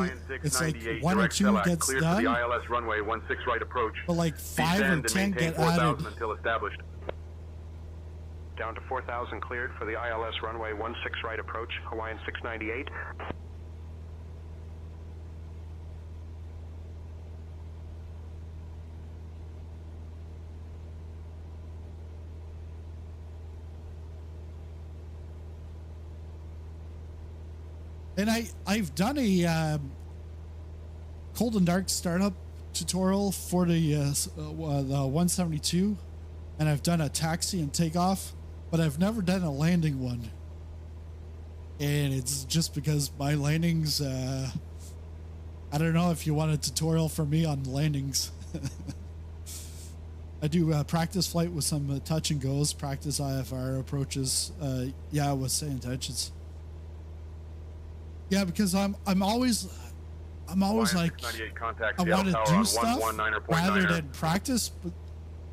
it's like one or two gets cleared done, for the ILS runway 16 right approach. but like 5 or Descend 10 and maintain get 4000 added. until established. Down to 4000, cleared for the ILS runway 16 right approach, Hawaiian 698. And I've done a cold and dark startup tutorial for the 172, and I've done a taxi and takeoff, but I've never done a landing one. And it's just because my landings, I don't know if you want a tutorial from me on landings. I do practice flight with some touch and goes, practice IFR approaches, yeah, with say intentions. Yeah, because I'm always like, contact I want Seattle to Tower do on stuff 119.9er. rather than practice, but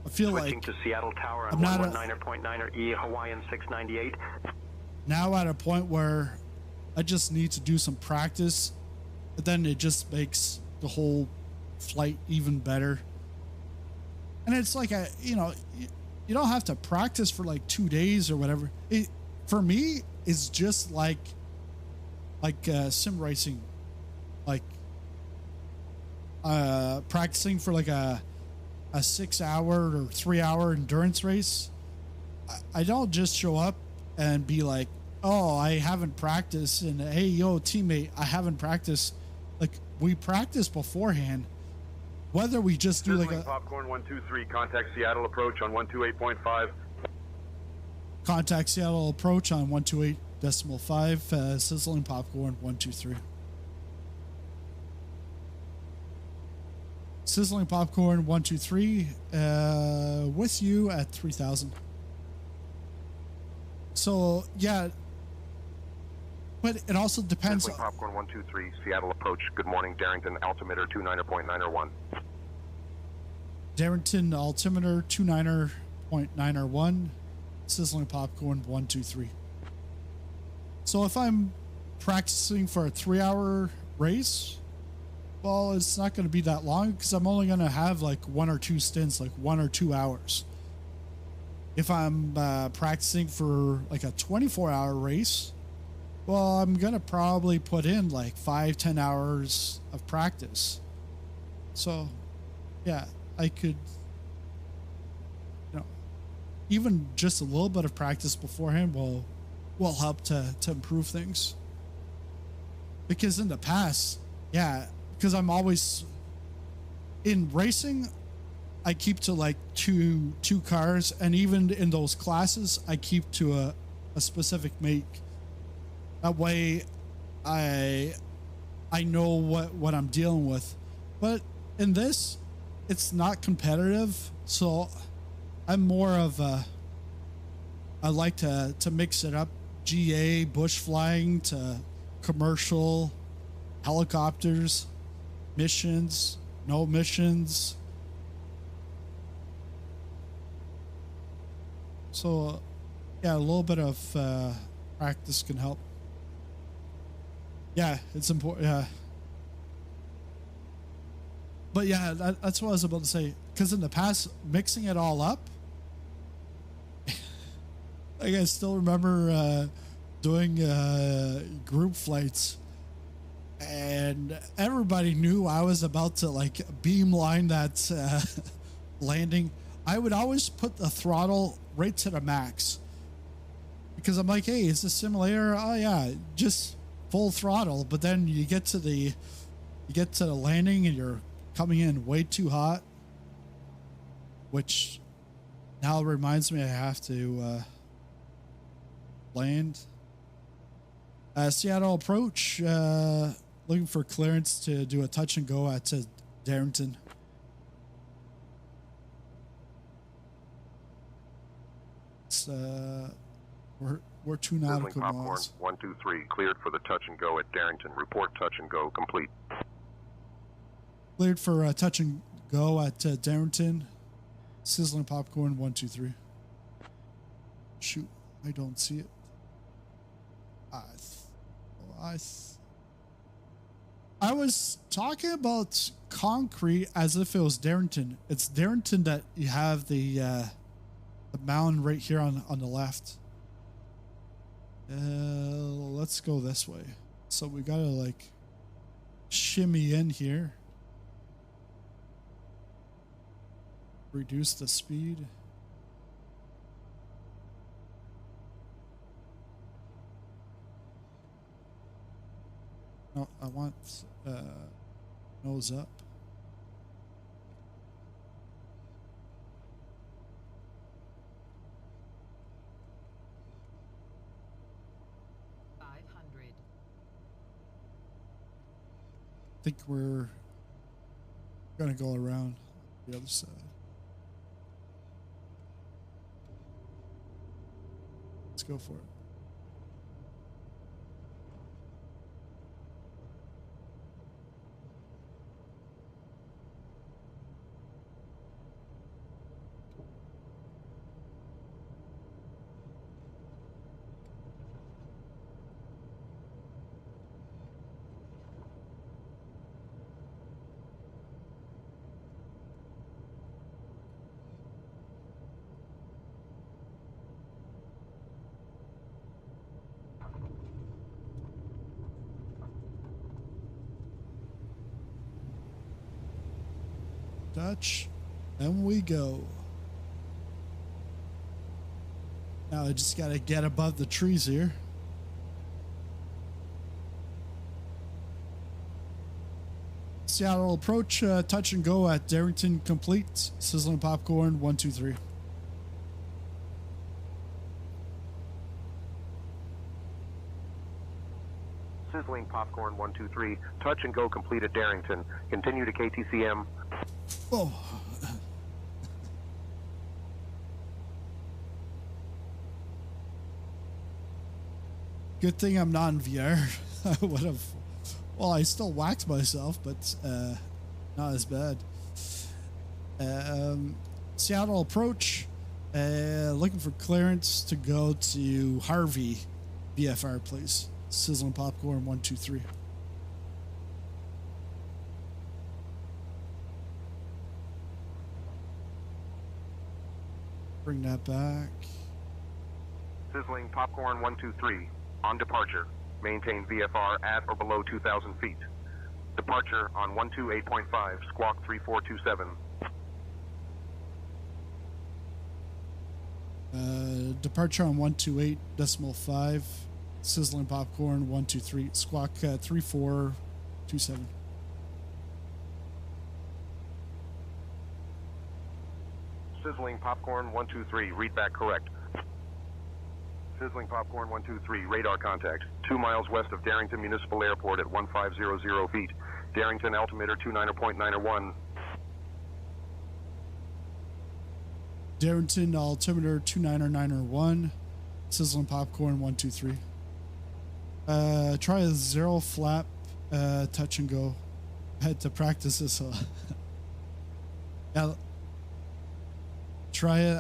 I feel Switching like to Seattle Tower I'm on not 119.9er E, Hawaiian 698. now at a point where I just need to do some practice, but then it just makes the whole flight even better. And it's like you don't have to practice for like 2 days or whatever. It, for me, it's just like sim racing, like practicing for like a 6 hour or 3 hour endurance race. I don't just show up and be like, oh, I haven't practiced, and hey, yo, teammate, I haven't practiced. Like, we practice beforehand, whether we just do like a popcorn 123, contact Seattle approach on 128.5. contact Seattle approach on 128.5, sizzling popcorn 123. Sizzling popcorn 123, with you at 3,000. So yeah, but it also depends. Sizzling popcorn 123, Seattle approach. Good morning, Darrington altimeter 29.901. Darrington altimeter 29.901, sizzling popcorn 123. So if I'm practicing for a 3 hour race, well, it's not going to be that long because I'm only going to have like 1 or 2 stints, like 1 or 2 hours. If I'm practicing for like a 24-hour race, well, I'm going to probably put in like 5-10 hours of practice. So yeah, I could, even just a little bit of practice beforehand will help to improve things. Because in the past, yeah, because I'm always in racing, I keep to like two cars, and even in those classes, I keep to a specific make. That way, I know what I'm dealing with. But in this, it's not competitive, so I'm more of I like to mix it up. GA, bush flying to commercial, helicopters, missions, no missions. So, yeah, a little bit of practice can help. Yeah, it's important. Yeah. But yeah, that's what I was about to say. Because in the past, mixing it all up, like I still remember doing group flights, and everybody knew I was about to like beamline that landing. I would always put the throttle right to the max, because I'm like, hey, it's a simulator. Oh yeah, just full throttle. But then you get to the landing and you're coming in way too hot, which now reminds me I have to land. Seattle approach, looking for clearance to do a touch and go at Darrington. It's we're 2 nautical miles. 123, cleared for the touch and go at Darrington. Report touch and go complete. Cleared for touch and go at Darrington. Sizzling popcorn 123. Shoot, I don't see it. I was talking about concrete as if it was Darrington. It's Darrington that you have the mountain right here on the left. Let's go this way. So we gotta like shimmy in here. Reduce the speed. No, I want nose up. I think we're gonna go around the other side. Let's go for it. Touch, and we go. Now I just gotta get above the trees here. Seattle approach, touch and go at Darrington complete. Sizzling popcorn 123. Sizzling popcorn 123, touch and go complete at Darrington. Continue to KTCM. Oh. Good thing I'm not in VR. I would have. Well, I still whacked myself, but not as bad. Seattle approach. Looking for clearance to go to Harvey, VFR, please. Sizzling popcorn 123. Bring that back. Sizzling popcorn 123. On departure. Maintain VFR at or below 2,000 feet. Departure on 128.5, squawk 3427. Departure on 128.5. Sizzling popcorn 123. Squawk 3427. Sizzling popcorn 123, read back correct. Sizzling popcorn 123, radar contact. 2 miles west of Darrington Municipal Airport at 1500 feet. Darrington altimeter 29.901. Darrington altimeter 29901. Sizzling popcorn 123. Try a 0 flap touch and go. I had to practice this. Yeah, try it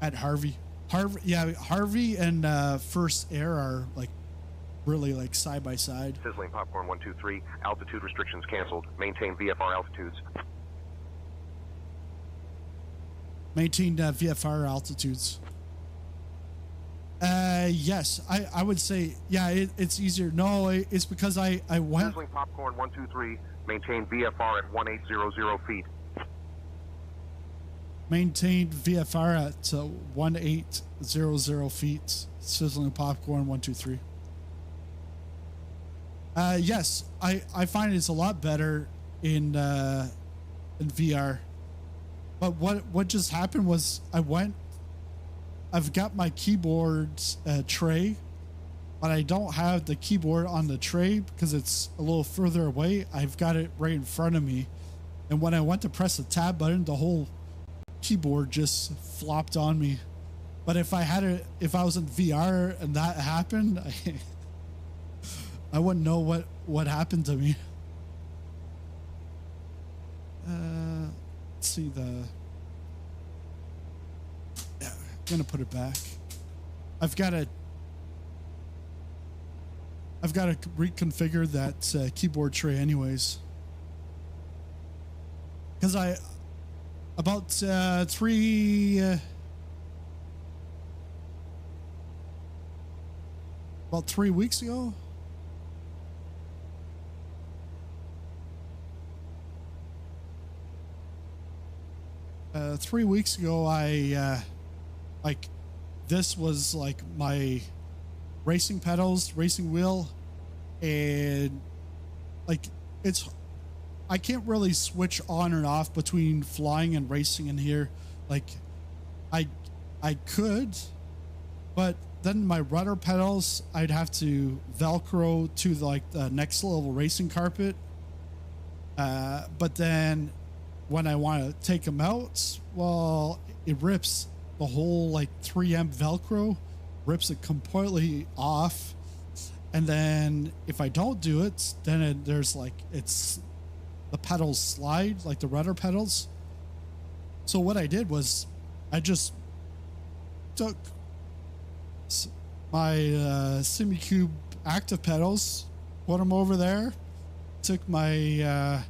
at Harvey. Harvey and First Air are like really like side by side. Sizzling popcorn 123, altitude restrictions canceled. Maintain VFR altitudes. Maintain VFR altitudes. Yes, I would say, yeah, it's easier. No, it's because I went. Sizzling popcorn 123, maintain VFR at 1800 feet. Maintained VFR at 1800 feet. Sizzling popcorn 123. Yes, I find it's a lot better in VR. But what just happened was I've got my keyboard tray, but I don't have the keyboard on the tray because it's a little further away. I've got it right in front of me. And when I went to press the tab button, the whole keyboard just flopped on me. But if I was in VR and that happened, I wouldn't know what happened to me. Let's see I'm gonna put it back. I've got to reconfigure that keyboard tray anyways, because about 3 weeks ago, I like, this was like my racing pedals, racing wheel, and like I can't really switch on and off between flying and racing in here. Like I could, but then my rudder pedals, I'd have to Velcro to the next level racing carpet. But then when I want to take them out, well, it rips the whole 3M Velcro, rips it completely off. And then if I don't do it, then there's the pedals slide, like the rudder pedals. So what I did was I just took my SimiCube active pedals, put them over there, took my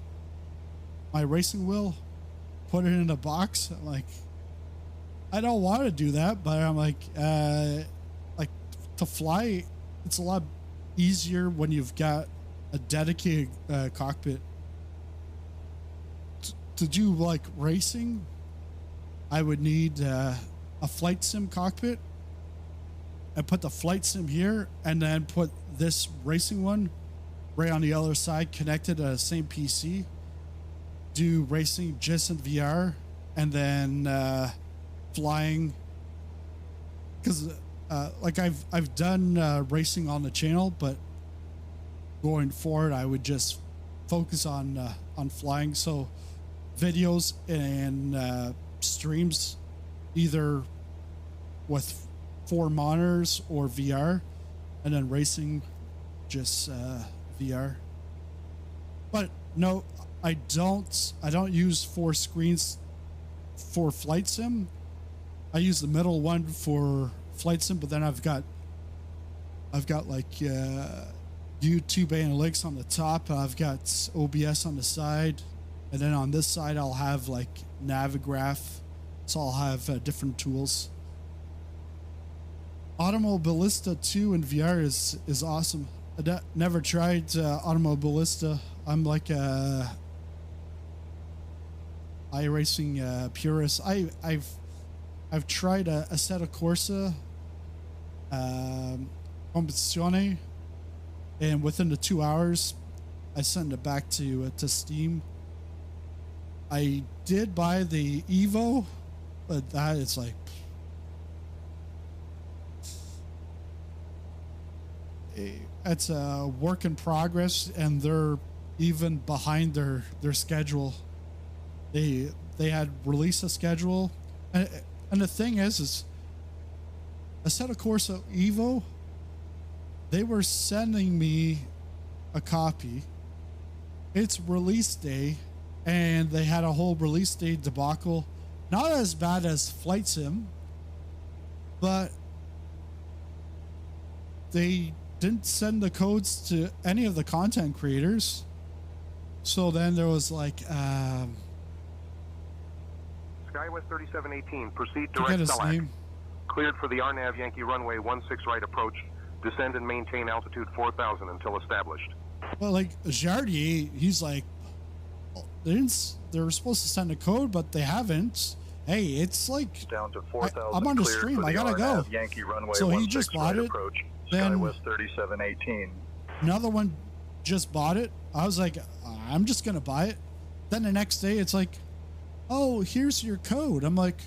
my racing wheel, put it in a box. I'm like, I don't want to do that, but I'm like to fly, it's a lot easier when you've got a dedicated cockpit. To do racing, I would need a flight sim cockpit. I put the flight sim here and then put this racing one right on the other side, connected to the same PC. Do racing just in VR, and then flying, because I've done racing on the channel, but going forward I would just focus on flying. So videos and streams, either with 4 monitors or VR, and then racing just VR. But no, I don't use 4 screens for flight sim. I use the middle one for flight sim, but then I've got YouTube analytics on the top. I've got OBS on the side, and then on this side I'll have Navigraph. So I'll have different tools. Automobilista 2 in VR is awesome. I never tried Automobilista. I'm like a iRacing purist. I've tried a Assetto Corsa Competizione, and within the 2 hours, I sent it back to Steam. I did buy the Evo, but that is like it's a work in progress, and they're even behind their schedule. They had released a schedule, and the thing is Assetto Corsa Evo, they were sending me a copy. It's release day, and they had a whole release day debacle. Not as bad as Flight Sim, but they didn't send the codes to any of the content creators. So then there was like Skywest 3718, proceed forget direct his Delac. name. Cleared for the RNAV Yankee runway 16 right approach. Descend and maintain altitude 4,000 until established. Well, like Jardier, he's like, they were supposed to send a code, but they haven't. Hey, it's like down to 4,000. I'm on the stream. I gotta go. Yankee runway So he just bought it. Approach, Then Skywest 3718. another one just bought it. I was like, I'm just gonna buy it. Then the next day, it's like, oh, here's your code. I'm like,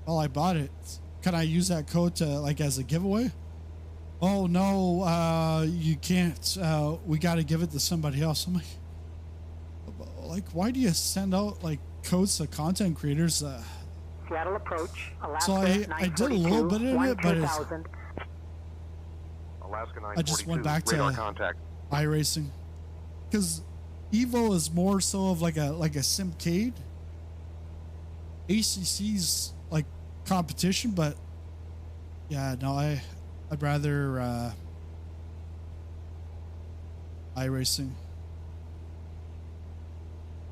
well, I bought it. Can I use that code to like as a giveaway? Oh no, you can't. We got to give it to somebody else. I'm like, why do you send out like codes to content creators? Seattle approach. Alaska, So I did a little bit of it, but it's, Alaska 942, I just went back radar to contact. iRacing because Evo is more so of like a Simcade. ACC's like competition, but yeah, no, I'd rather iRacing.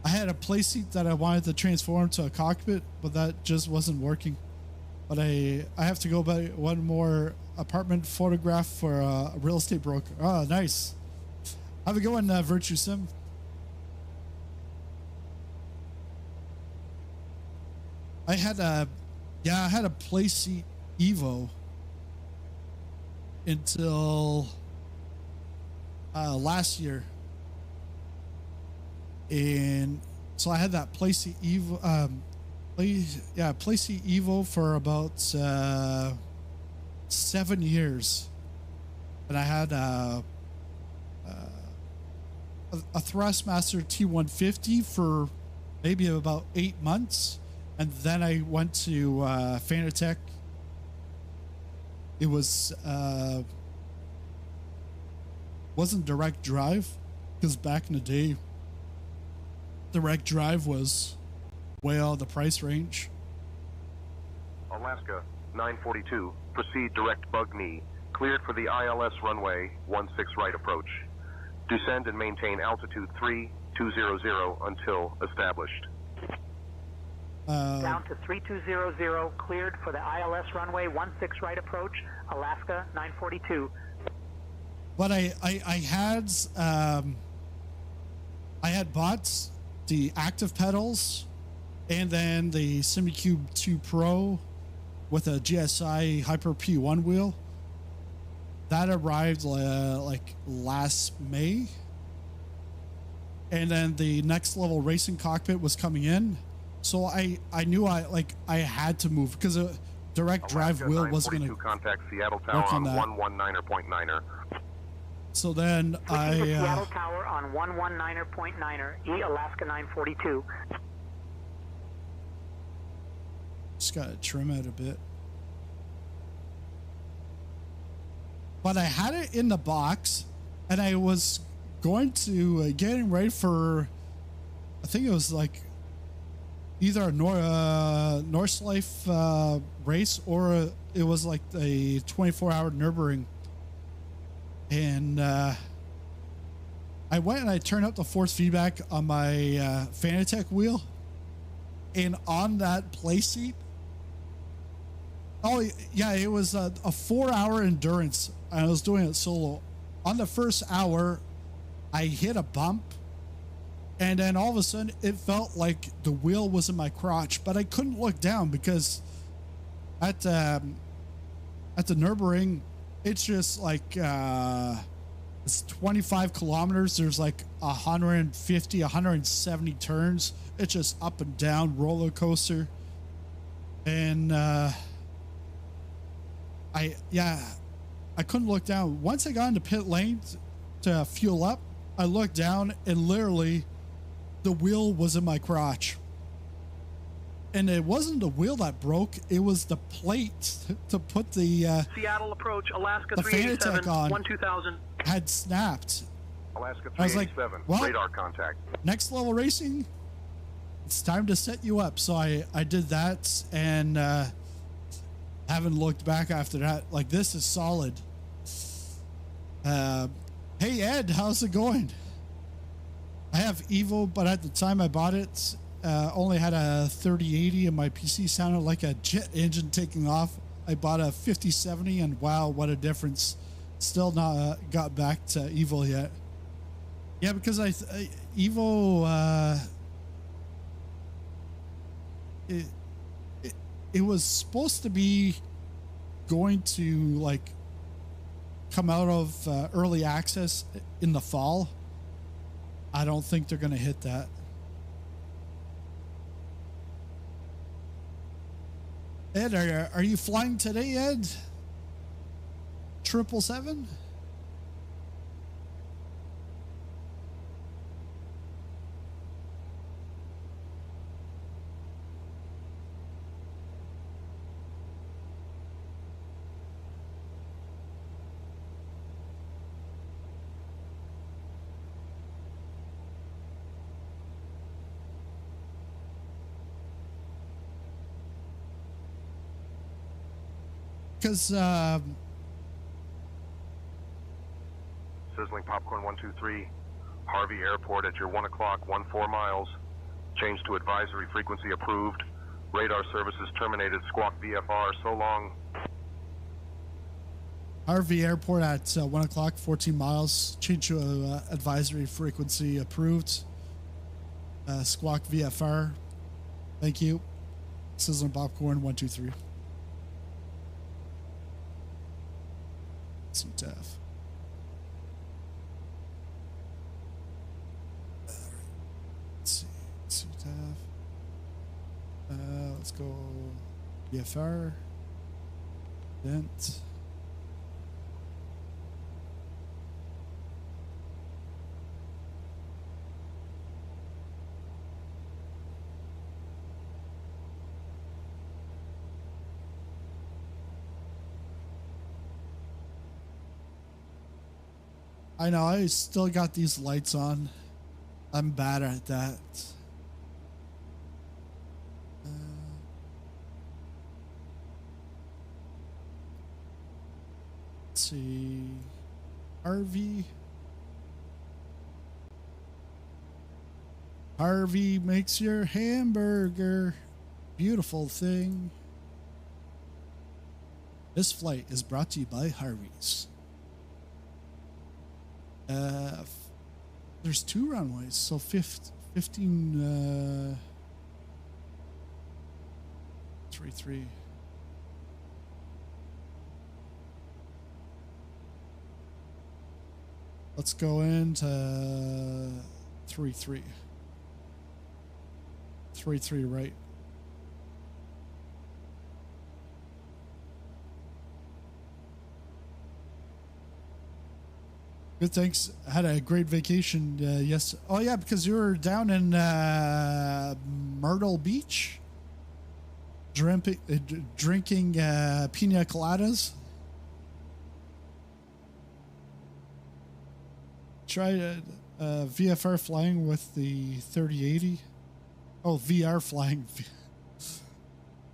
I had a playseat that I wanted to transform to a cockpit, but that just wasn't working. But I have to go buy one more apartment photograph for a real estate broker. Oh, nice. Have a good one, Virtue Sim. I had a playseat Evo until last year, and so I had that playseat Evo, playseat Evo for about 7 years, and I had a Thrustmaster T150 for maybe about 8 months. And then I went to Fanatec. It wasn't direct drive, because back in the day, direct drive was way out of the price range. Alaska 942, proceed direct bug knee. Cleared for the ILS runway 16 right approach. Descend and maintain altitude 3200 until established. Down to 3200, cleared for the ILS runway 16 right approach, Alaska 942. But I had bought the active pedals and then the SimiCube 2 Pro with a GSI Hyper P1 wheel. That arrived like last May. And then the next level racing cockpit was coming in. So I knew I had to move because a direct drive wheel wasn't going to contact Seattle Tower work on on that. 119.9er. So then Seattle Tower on 119.9er, E Alaska 942. Just got to trim it a bit. But I had it in the box, and I was going to getting ready for, I think it was like either a Norse Life race, or it was like a 24-hour Nürburgring. And I went and I turned up the force feedback on my Fanatec wheel, and on that playseat, oh yeah, it was a 4-hour endurance. I was doing it solo. On the first hour, I hit a bump, and then all of a sudden it felt like the wheel was in my crotch, but I couldn't look down because at the Nürburgring, it's just like it's 25 kilometers. There's like 150, 170 turns. It's just up and down roller coaster. And I couldn't look down. Once I got into pit lane to fuel up, I looked down and literally the wheel was in my crotch. And it wasn't the wheel that broke, it was the plate to put the Seattle approach, Alaska the 387, Fanatec on 12000. had snapped. Alaska I was like, 387, well, radar contact. next level racing, it's time to set you up. So I did that and haven't looked back after that. Like, this is solid. Hey Ed, how's it going? I have Evo, but at the time I bought it, only had a 3080 and my PC sounded like a jet engine taking off. I bought a 5070 and wow, what a difference. Still not got back to Evo yet. Yeah, because Evo, it was supposed to be going to like come out of early access in the fall. I don't think they're going to hit that. Ed, are you flying today, Ed? 777? Because Sizzling Popcorn 123, Harvey Airport at your 1 o'clock, 14 miles. Change to advisory frequency approved. Radar services terminated. Squawk VFR. So long. Harvey Airport at 1 o'clock, 14 miles. Change to advisory frequency approved. Squawk VFR. Thank you. Sizzling Popcorn 123. CTAF. Let's see. CTAF. Let's go VFR. Dent. I know, I still got these lights on. I'm bad at that. Let's see. Harvey. Harvey makes your hamburger. Beautiful thing. This flight is brought to you by Harvey's. There's 2 runways, so 15 3-3. Let's go into 3-3. 3-3 right. Good, thanks. Had a great vacation. Yes. Oh yeah, because you were down in Myrtle Beach, drinking pina coladas. Try VFR flying with the 3080. Oh, VR flying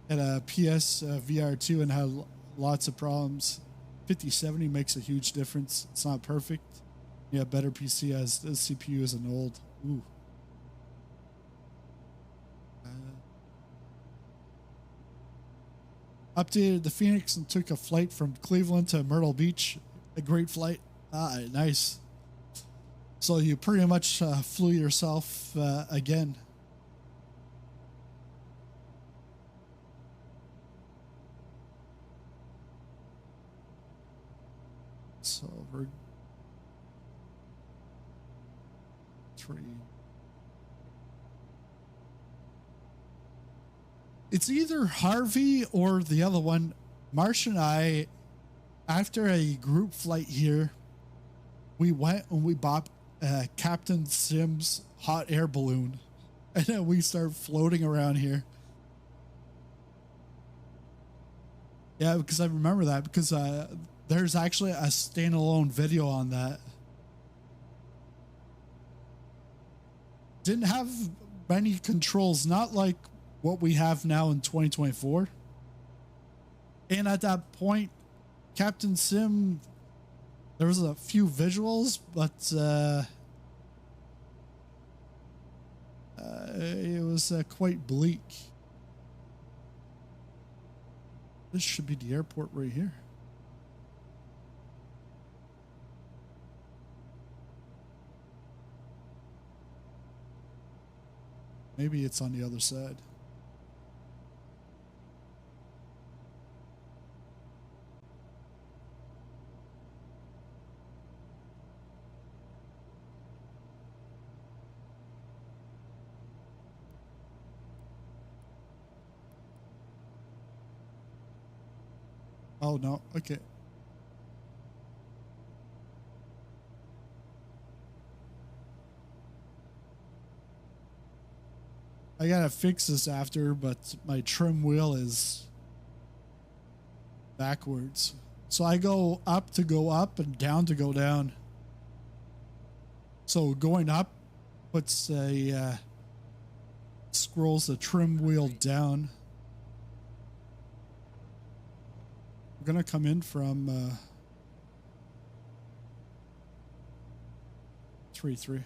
at a PS VR2 and had lots of problems. 5070 makes a huge difference. It's not perfect. Yeah, better PC as the CPU is an old. Ooh. Updated the Phoenix and took a flight from Cleveland to Myrtle Beach. A great flight. Ah, nice. So you pretty much flew yourself again. 3. It's either Harvey or the other one. Marsh and I, after a group flight here, we went and we bought Captain Sim's hot air balloon. And then we started floating around here. Yeah, because I remember that because there's actually a standalone video on that. Didn't have many controls, not like what we have now in 2024. And at that point, Captain Sim, there was a few visuals, but it was quite bleak. This should be the airport right here. Maybe it's on the other side. Oh, no. Okay. I gotta fix this after, but my trim wheel is backwards. So I go up to go up and down to go down. So going up puts a scrolls the trim wheel down. We're gonna come in from 3-3.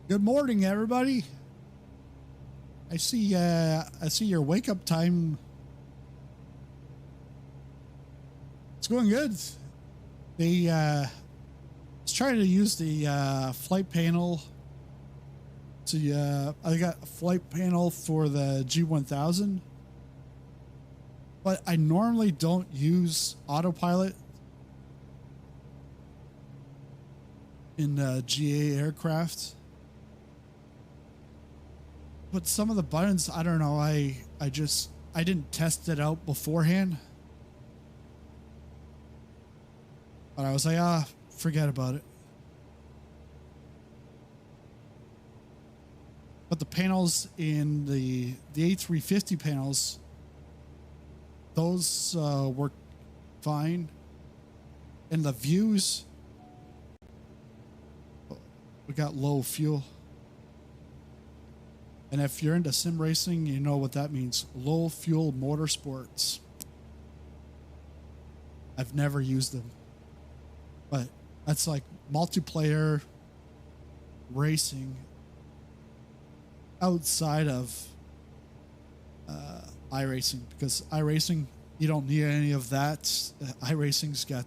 Good morning, everybody. I see your wake up time. It's going good. They was trying to use the flight panel to I got a flight panel for the G1000, but I normally don't use Autopilot in GA aircraft. But some of the buttons, I don't know, I didn't test it out beforehand. But I was like, forget about it. But the panels in the A350 panels, those work fine. And the views, we got low fuel. And if you're into sim racing, you know what that means. Low fuel motorsports. I've never used them. But that's like multiplayer racing outside of iRacing. Because iRacing, you don't need any of that. iRacing's got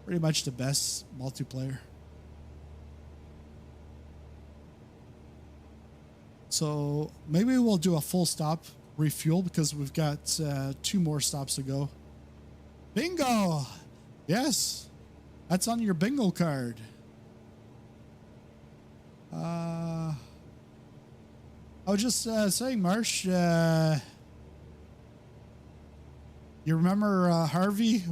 pretty much the best multiplayer. So maybe we'll do a full stop refuel because we've got 2 more stops to go. Bingo! Yes, that's on your bingo card. I was just saying, Marsh, you remember Harvey?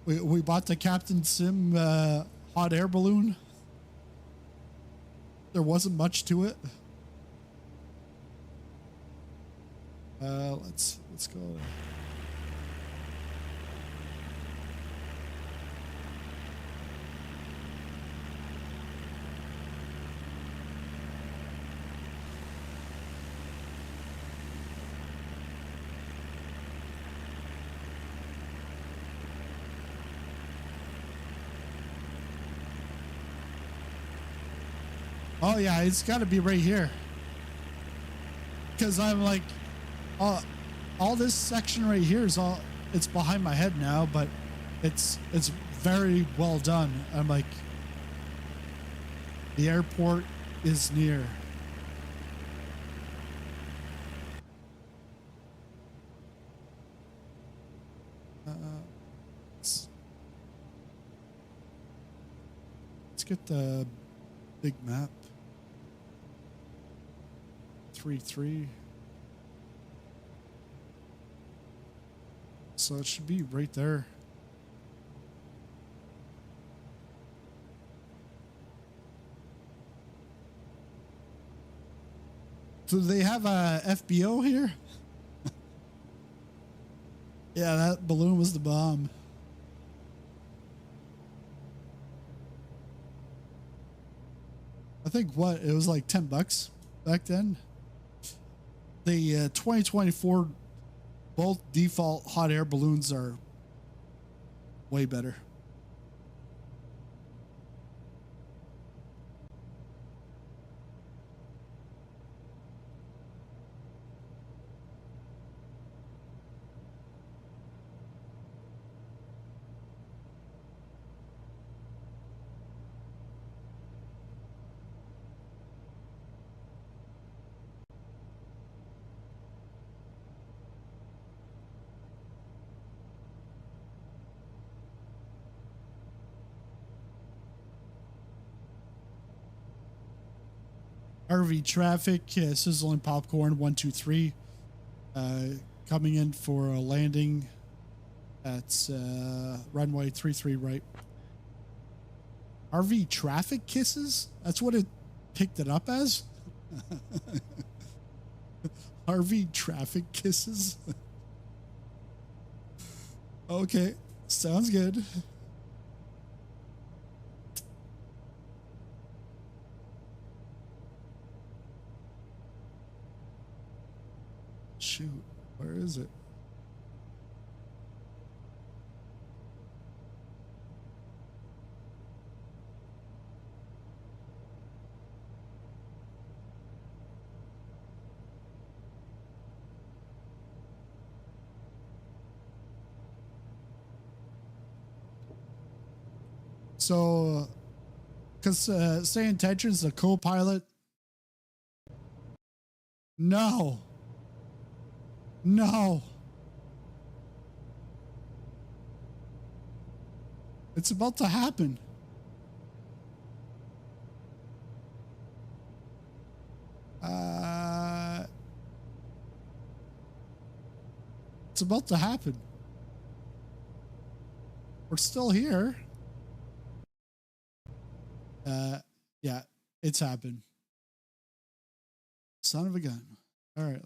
We bought the Captain Sim hot air balloon. There wasn't much to it. Let's go. Oh yeah, it's got to be right here. Because I'm like, all this section right here is all, it's behind my head now, but it's very well done. I'm like, the airport is near. Let's get the big map. 3-3. So it should be right there. Do they have a FBO here? Yeah, that balloon was the bomb. I think what, it was like $10 back then. The 2024 both default hot air balloons are way better. Harvey traffic, sizzling popcorn 123, coming in for a landing at runway 33 right. Harvey traffic kisses? That's what it picked it up as? Harvey traffic kisses? Okay, sounds good. Shoot, where is it? So, because say intentions, the co-pilot. No. No. It's about to happen. It's about to happen. We're still here. Yeah, it's happened. Son of a gun. All right,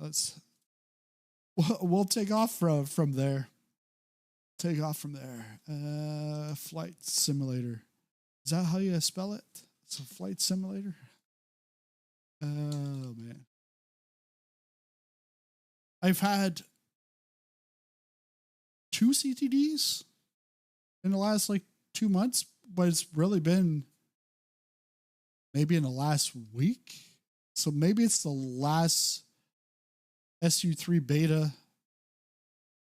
we'll take off from there. Take off from there. Flight simulator. Is that how you spell it? It's a flight simulator. Oh man. I've had 2 CTDs in the last like 2 months, but it's really been maybe in the last week. So maybe it's the last SU3 beta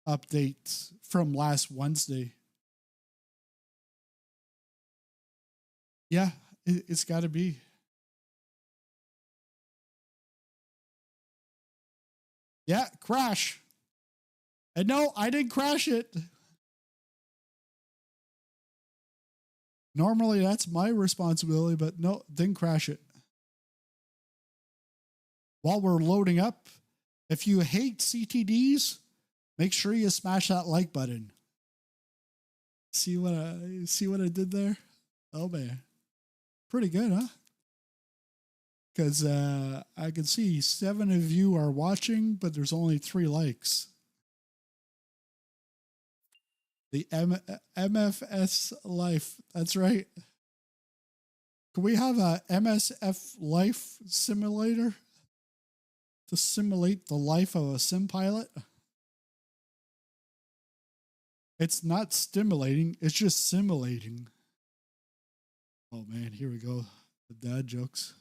update from last Wednesday. Yeah, it's got to be. Yeah, crash. And no, I didn't crash it. Normally that's my responsibility, but no, didn't crash it. While we're loading up, if you hate CTDs, make sure you smash that like button. See what I did there? Oh man. Pretty good, huh? Because I can see 7 of you are watching, but there's only 3 likes. The MFS life. That's right. Can we have a MSF life simulator to simulate the life of a sim pilot? It's not stimulating. It's just simulating. Oh man, here we go. The dad jokes.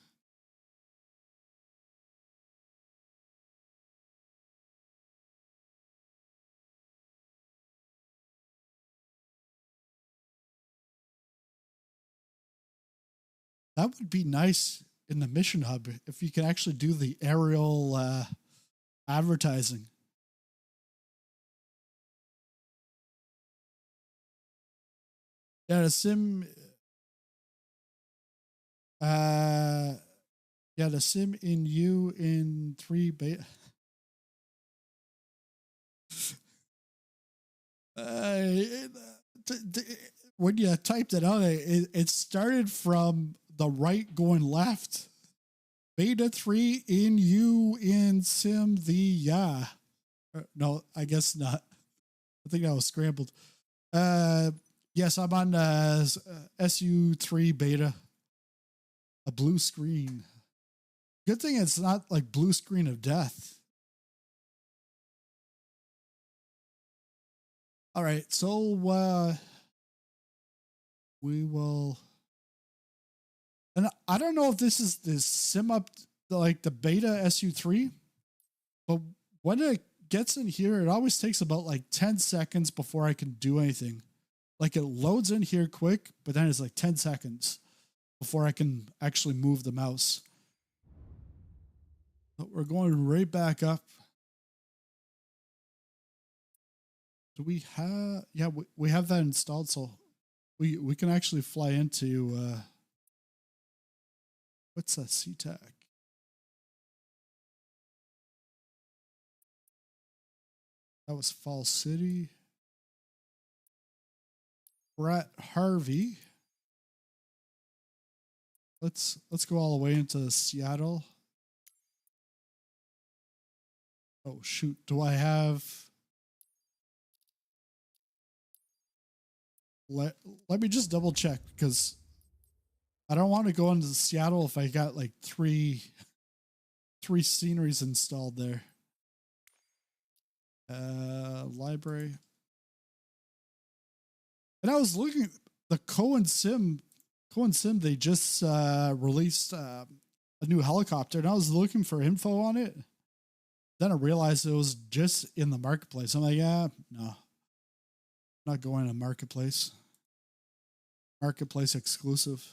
That would be nice in the mission hub if you could actually do the aerial advertising. Yeah, the sim. Yeah, the sim in you in 3 beta. When you typed it out, it started from the right going left. Beta 3 in you in sim the yeah. No, I guess not. I think that was scrambled. Yes, I'm on SU3 beta. A blue screen. Good thing it's not like blue screen of death. All right, so we will, and I don't know if this is the sim up like the beta SU3, but when it gets in here, it always takes about like 10 seconds before I can do anything. Like it loads in here quick, but then it's like 10 seconds before I can actually move the mouse. But we're going right back up. Do we have, yeah, we have that installed. So we can actually fly into, what's that SeaTac? That was Falls City. We're at Harvey. Let's go all the way into Seattle. Oh shoot, do I have, let me just double check because I don't want to go into Seattle if I got like three sceneries installed there. Library. And I was looking at the Cohen Sim, they just released a new helicopter, and I was looking for info on it. Then I realized it was just in the marketplace. I'm like, yeah, no, not going to marketplace. Marketplace exclusive.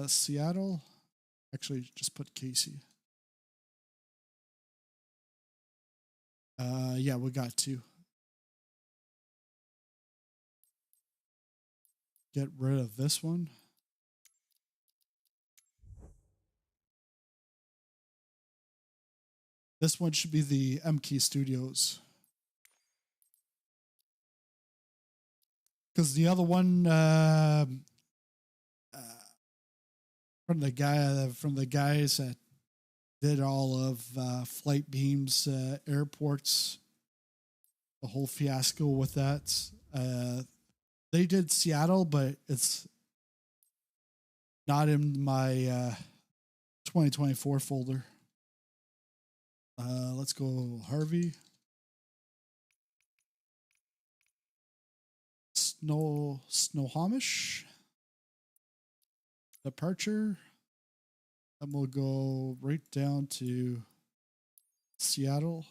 Seattle. Actually, just put Casey. Yeah, we got 2. Get rid of this one. This one should be the MKey Studios. Because the other one from the guys that did all of Flight Beam's airports, the whole fiasco with that. They did Seattle, but it's not in my 2024 folder. Let's go Harvey. Snohomish. Departure. And we'll go right down to Seattle.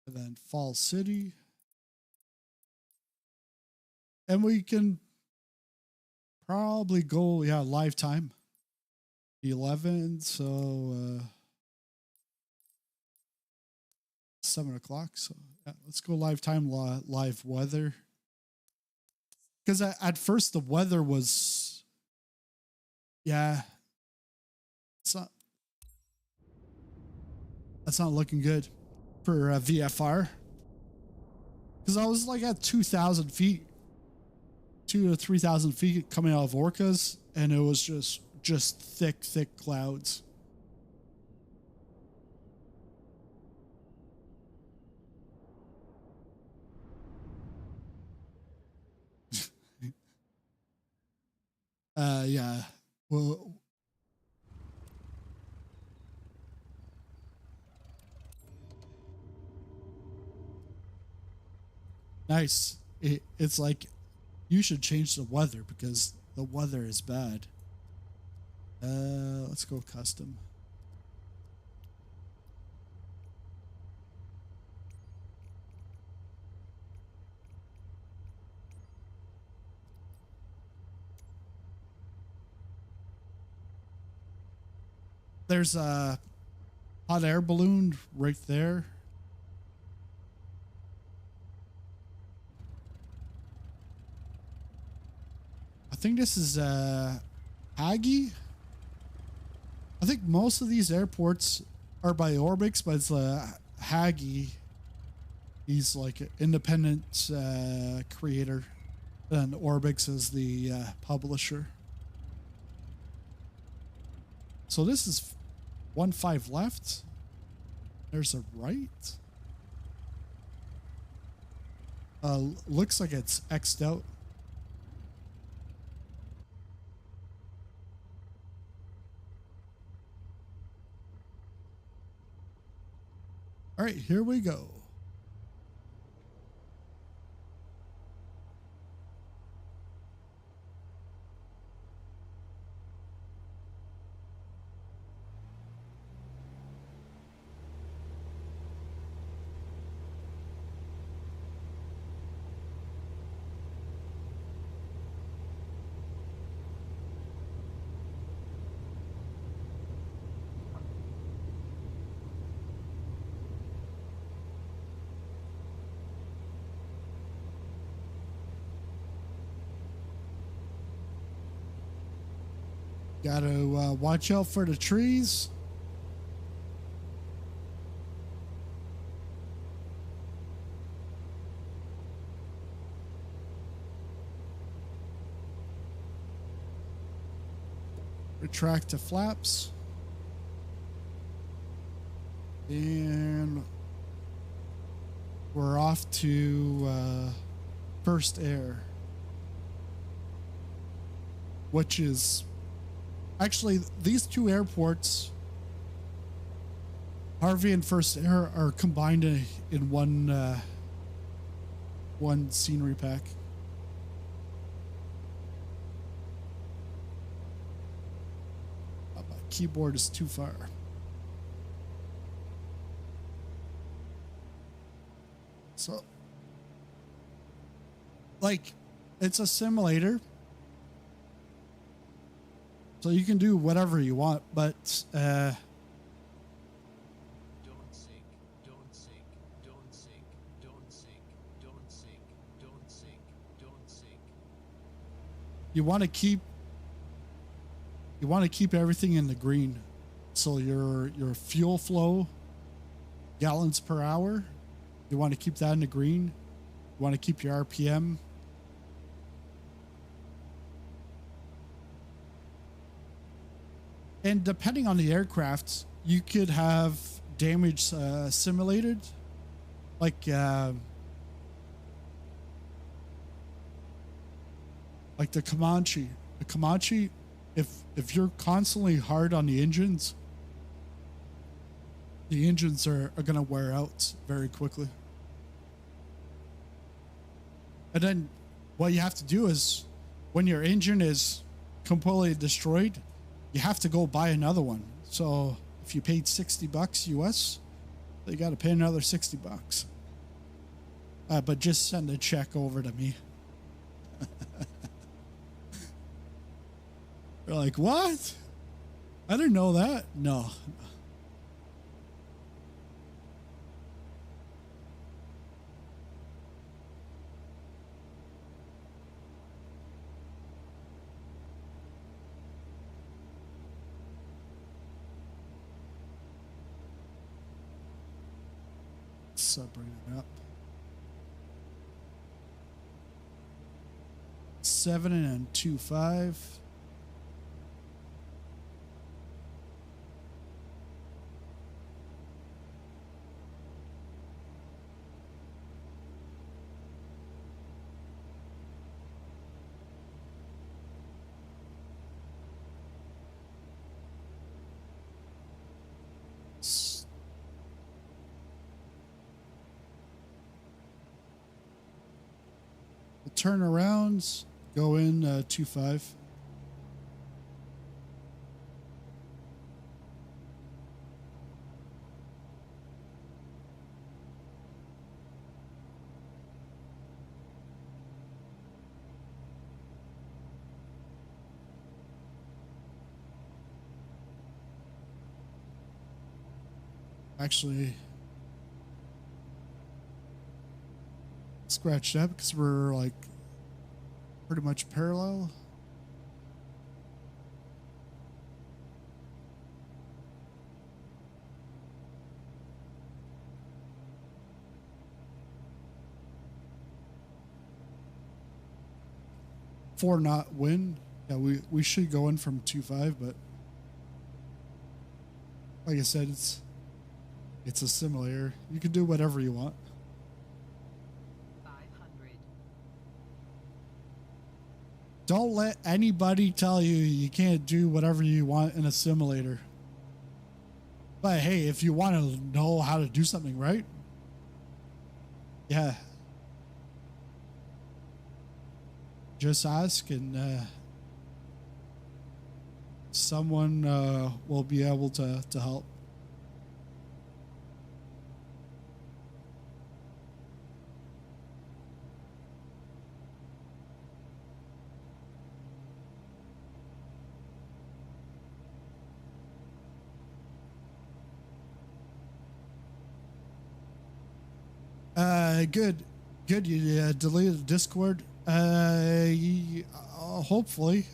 And then Falls City. And we can probably go, yeah, live time. 11, so 7 o'clock. So yeah, let's go live time, live weather. Because at first the weather was, yeah, that's not looking good for VFR. Because I was like at 2,000 feet, 2,000 to 3,000 feet coming out of Orcas, and it was just thick clouds. Yeah. Well, nice. It's like you should change the weather because the weather is bad. Let's go custom. There's a hot air balloon right there. I think this is Hagi. I think most of these airports are by Orbx, but it's Hagi. He's like an independent creator, and Orbx is the publisher. So this is 1-5 left. There's a right. Looks like it's X'd out. All right, here we go. Gotta watch out for the trees. Retract the flaps. And we're off to first air, which is actually these two airports, Harvey and First Air, are combined in one scenery pack. My keyboard is too far. So, like, it's a simulator. So you can do whatever you want, but don't sink, don't sink, don't sink, don't sink, don't sink, don't sink, don't sink, don't sink. you want to keep everything in the green. So your fuel flow, gallons per hour, you want to keep that in the green. You want to keep your RPM. And depending on the aircraft, you could have damage simulated, like the Comanche. The Comanche, if you're constantly hard on the engines are going to wear out very quickly. And then what you have to do is, when your engine is completely destroyed, you have to go buy another one. So if you paid $60 US, you got to pay another $60. But just send a check over to me. You're like, what? I didn't know that. No. Bring it up. 7 and 2.5. Turnarounds go in 2.5. actually scratch that because we're like pretty much parallel. Four knot wind. Yeah, we should go in from 2.5, but like I said, it's a simulator. You can do whatever you want. 500. Don't let anybody tell you you can't do whatever you want in a simulator. But hey, if you want to know how to do something right, yeah, just ask and someone will be able to help. Good. You deleted Discord. Hopefully.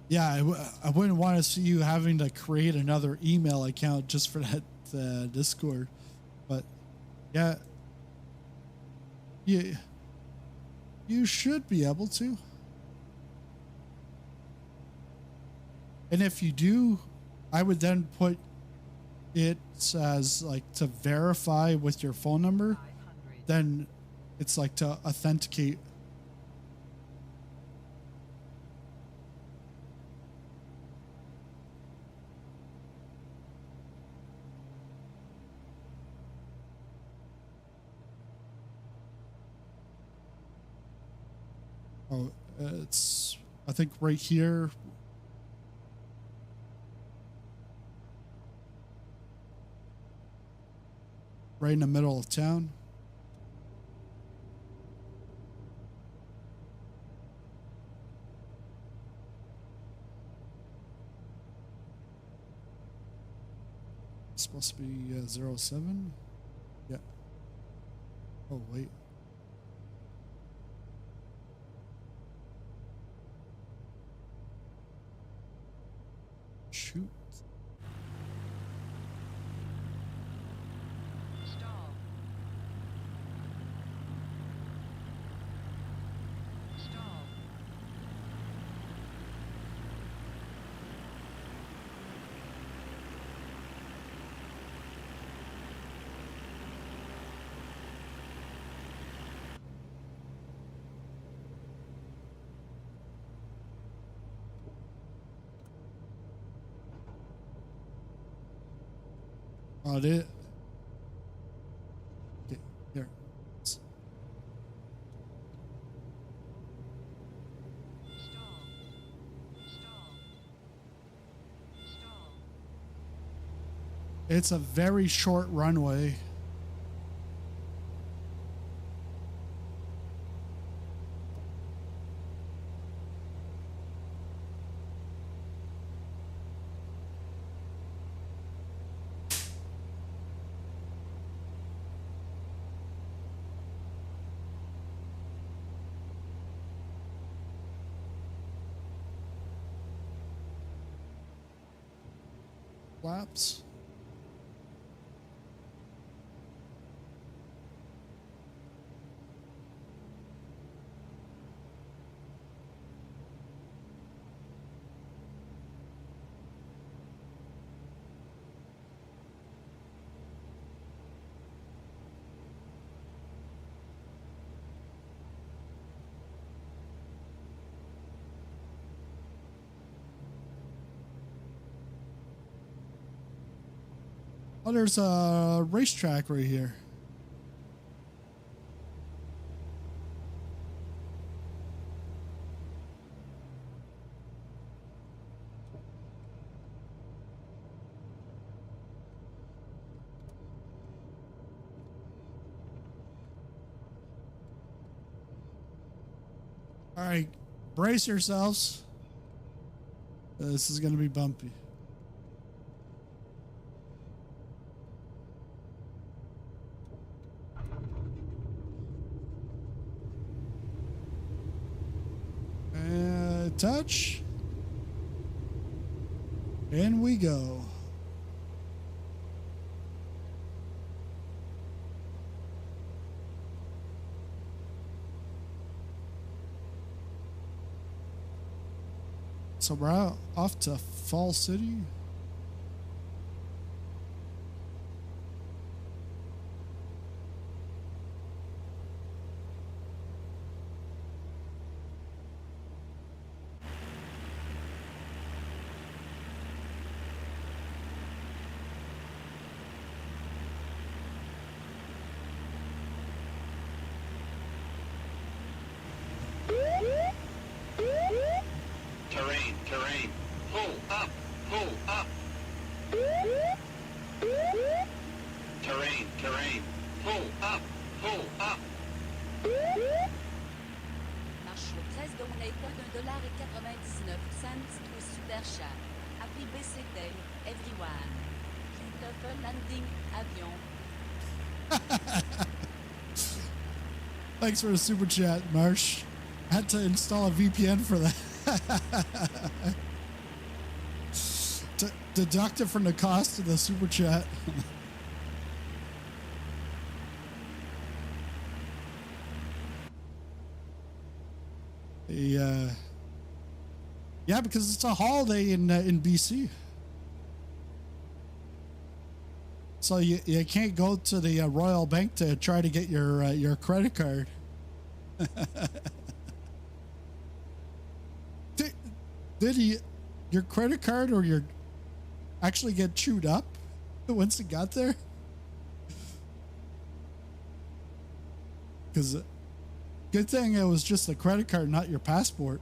Yeah, I wouldn't want to see you having to create another email account just for that Discord. But yeah, you should be able to. And if you do, I would then put it as like to verify with your phone number. Then it's like to authenticate. Oh, it's, I think right here. Right in the middle of town. It's supposed to be 07. Yeah. Oh, wait. Shoot. Oh, did. Okay, here. It's a very short runway. Flaps. Oh, there's a racetrack right here. All right, brace yourselves. This is going to be bumpy. touch. And we go. So we're out, off to Fall City. Terrain. Pull up. Terrain. Pull up. Marche le 13 Dominator d'$1.99 twist super cher. Appli BCD, everyone. Christopher landing avion. Thanks for the super chat, Marsh. I had to install a VPN for that. Deduct it from the cost of the super chat. Yeah, because it's a holiday in BC, so you can't go to the Royal Bank to try to get your credit card. Did your credit card or your actually get chewed up once it got there? Because good thing it was just a credit card, not your passport.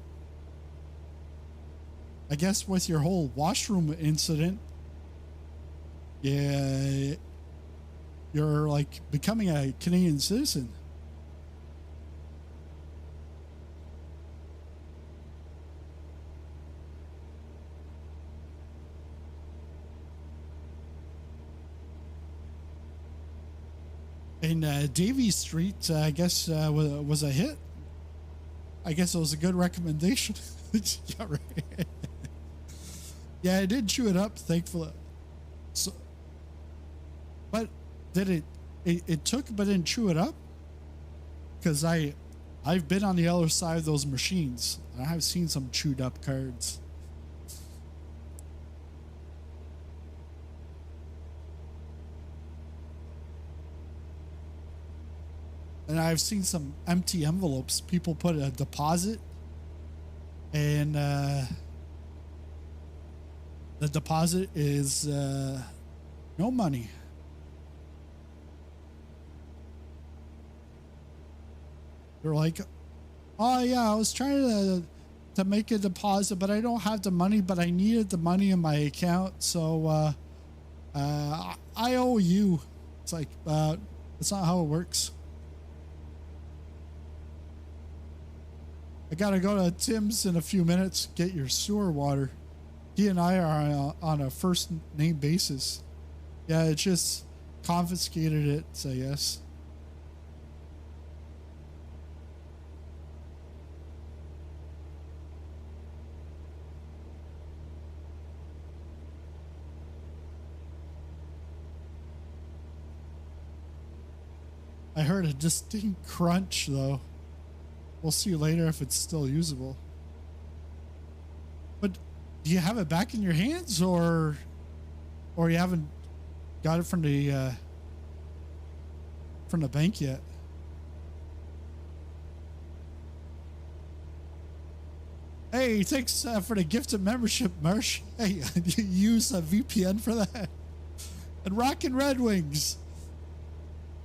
I guess with your whole washroom incident, yeah, you're like becoming a Canadian citizen. And Davie Street, I guess, was a hit. I guess it was a good recommendation. Yeah, right. Yeah, I did chew it up, thankfully. So, but did it took, but didn't chew it up? Because I've been on the other side of those machines. And I've seen some chewed up cards. And I've seen some empty envelopes. People put a deposit, and the deposit is no money. They're like, oh yeah, I was trying to make a deposit, but I don't have the money, but I needed the money in my account, so I owe you. It's like, that's not how it works. I gotta go to Tim's in a few minutes, get your sewer water. He and I are on a first name basis. Yeah, it just confiscated it, I guess. I heard a distinct crunch though. We'll see later if it's still usable. But do you have it back in your hands, or you haven't got it from the bank yet? Hey, thanks for the gifted membership, Marsh. Hey, you use a VPN for that? And Rockin' Red Wings,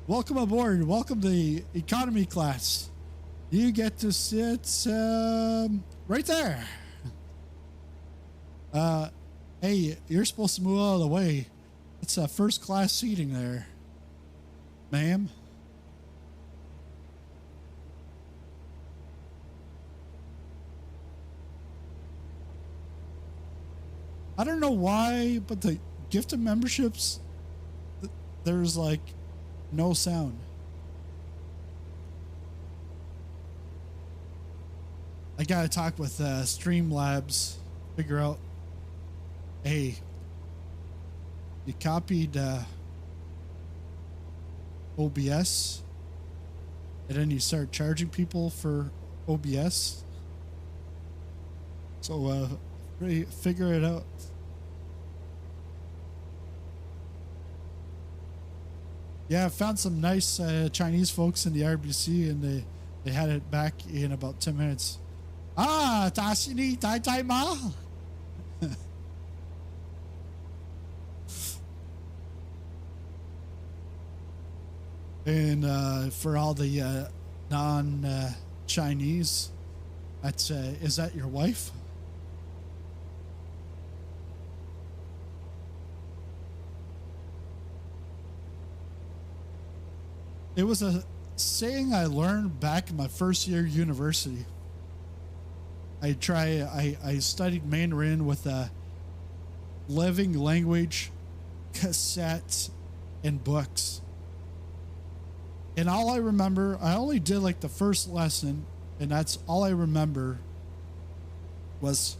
welcome aboard. Welcome to the economy class. You get to sit right there. Hey, you're supposed to move out of the way. It's first class seating there, ma'am. I don't know why, but the gifted memberships, there's like no sound. I gotta talk with Streamlabs, figure out, hey, you copied OBS and then you start charging people for OBS. So figure it out. Yeah, I found some nice Chinese folks in the RBC, and they had it back in about 10 minutes. Ah, Tashini Tai Tai Ma. And for all the non-Chinese, that's is that your wife? It was a saying I learned back in my first year university. I studied Mandarin with a living language cassette and books. And all I remember, I only did like the first lesson, and that's all I remember, was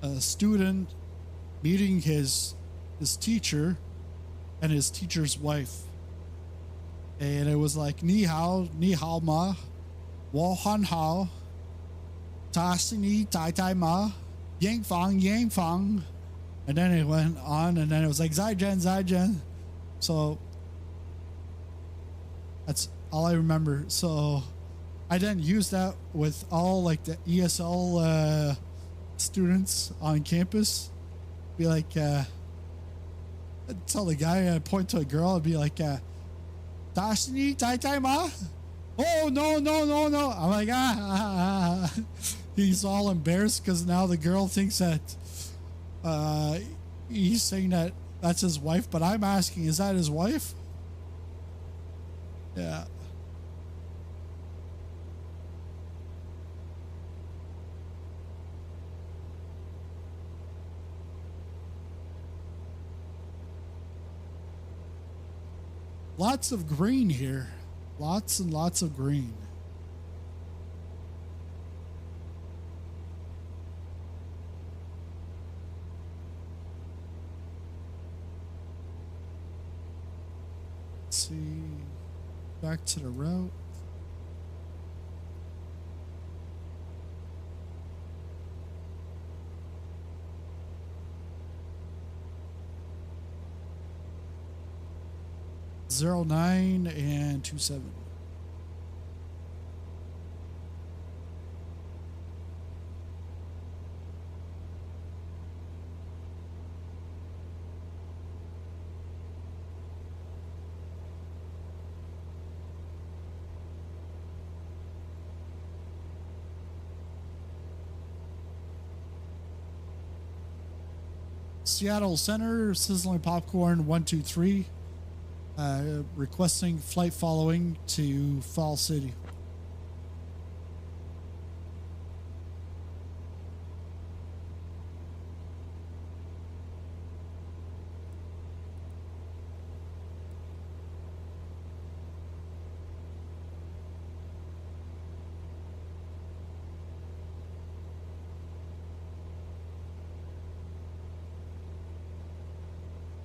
a student meeting his teacher and his teacher's wife. And it was like, ni hao ma, wo han hao, ta ni tai tai ma, yang fang. And then it went on, and then it was like, zai jian. So that's all I remember. So I didn't use that with all like the ESL students on campus. Be like, I'd tell the guy, I'd point to a girl, I'd be like, Dashini Tai Tai Ma? Oh, no. I'm like, He's all embarrassed because now the girl thinks that he's saying that that's his wife, but I'm asking, is that his wife? Yeah. Lots of green here. Lots and lots of green. Let's see. Back to the route. Zero 09 and 27. Seattle Center, Sizzling Popcorn 123. Requesting flight following to Fall City.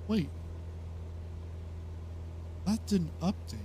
Wait. That didn't update.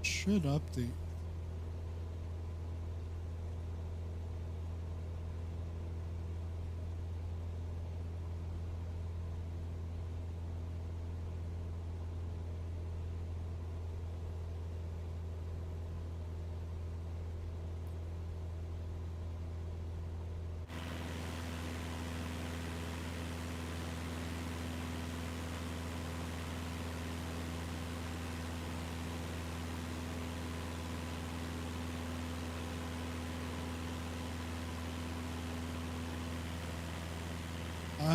Should update.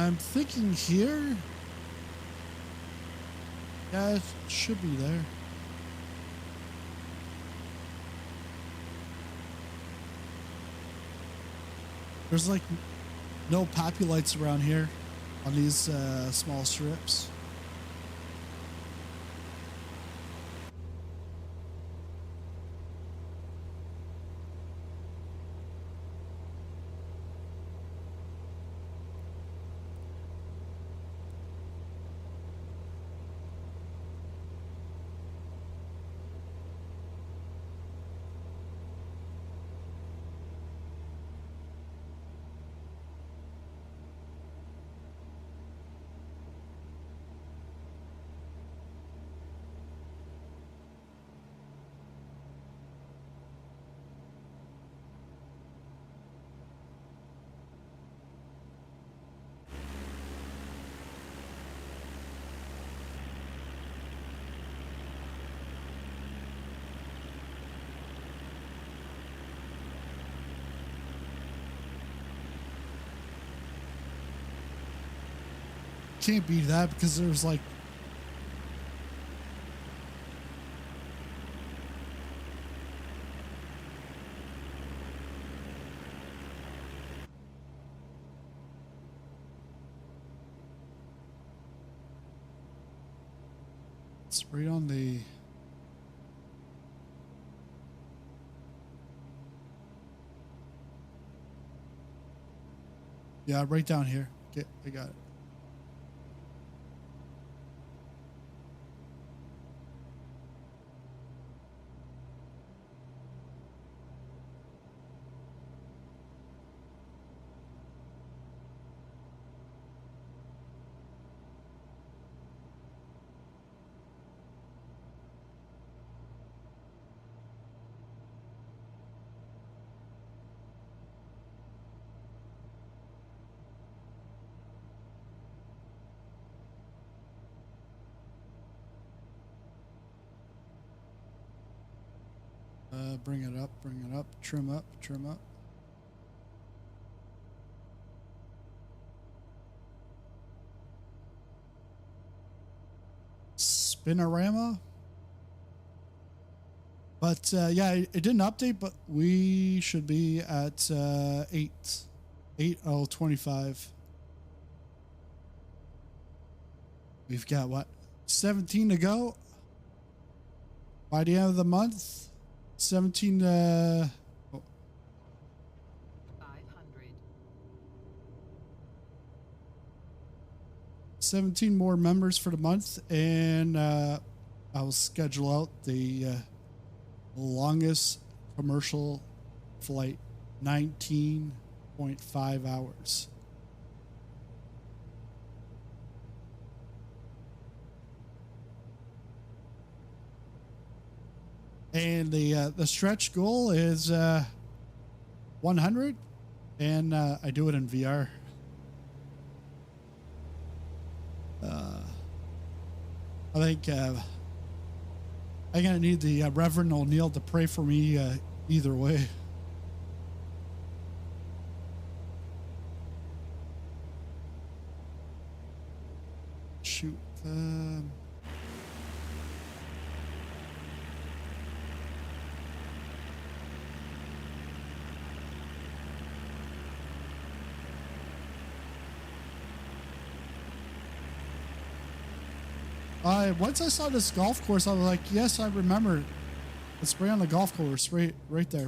I'm thinking here. Yeah, it should be there. There's like no poppy lights around here on these small strips. Can't beat that because there's like it's right on the yeah, right down here. Okay, I got it. Bring it up, trim up, trim up. Spinorama. But yeah, it didn't update, but we should be at 8:25. We've got what? 17 to go by the end of the month. 17 500. 17 more members for the month, and I will schedule out the longest commercial flight, 19.5 hours. And the stretch goal is 100, and I do it in VR. I think I'm gonna need the Reverend O'Neill to pray for me either way. Shoot. Once I saw this golf course, I was like, yes, I remember it. It's right on the golf course, right there.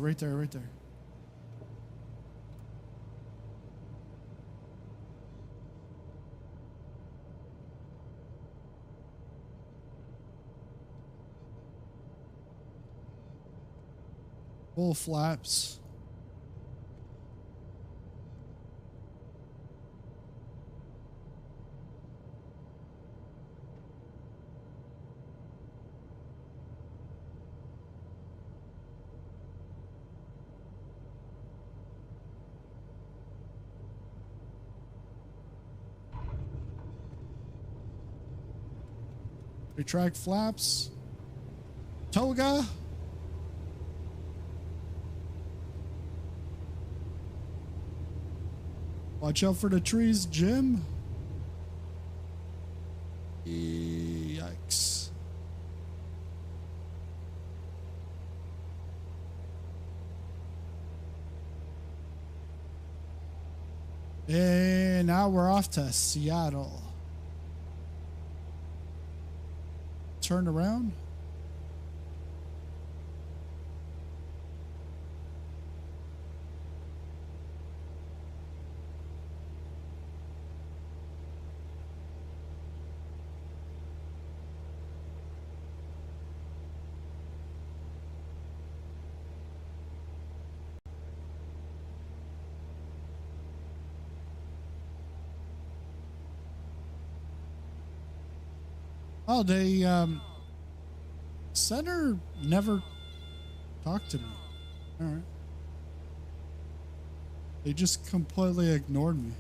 Full flaps. Retract flaps. Toga. Watch out for the trees, Jim. Yikes. And now we're off to Seattle. Turn around. Oh, they, center never talked to me. All right. They just completely ignored me.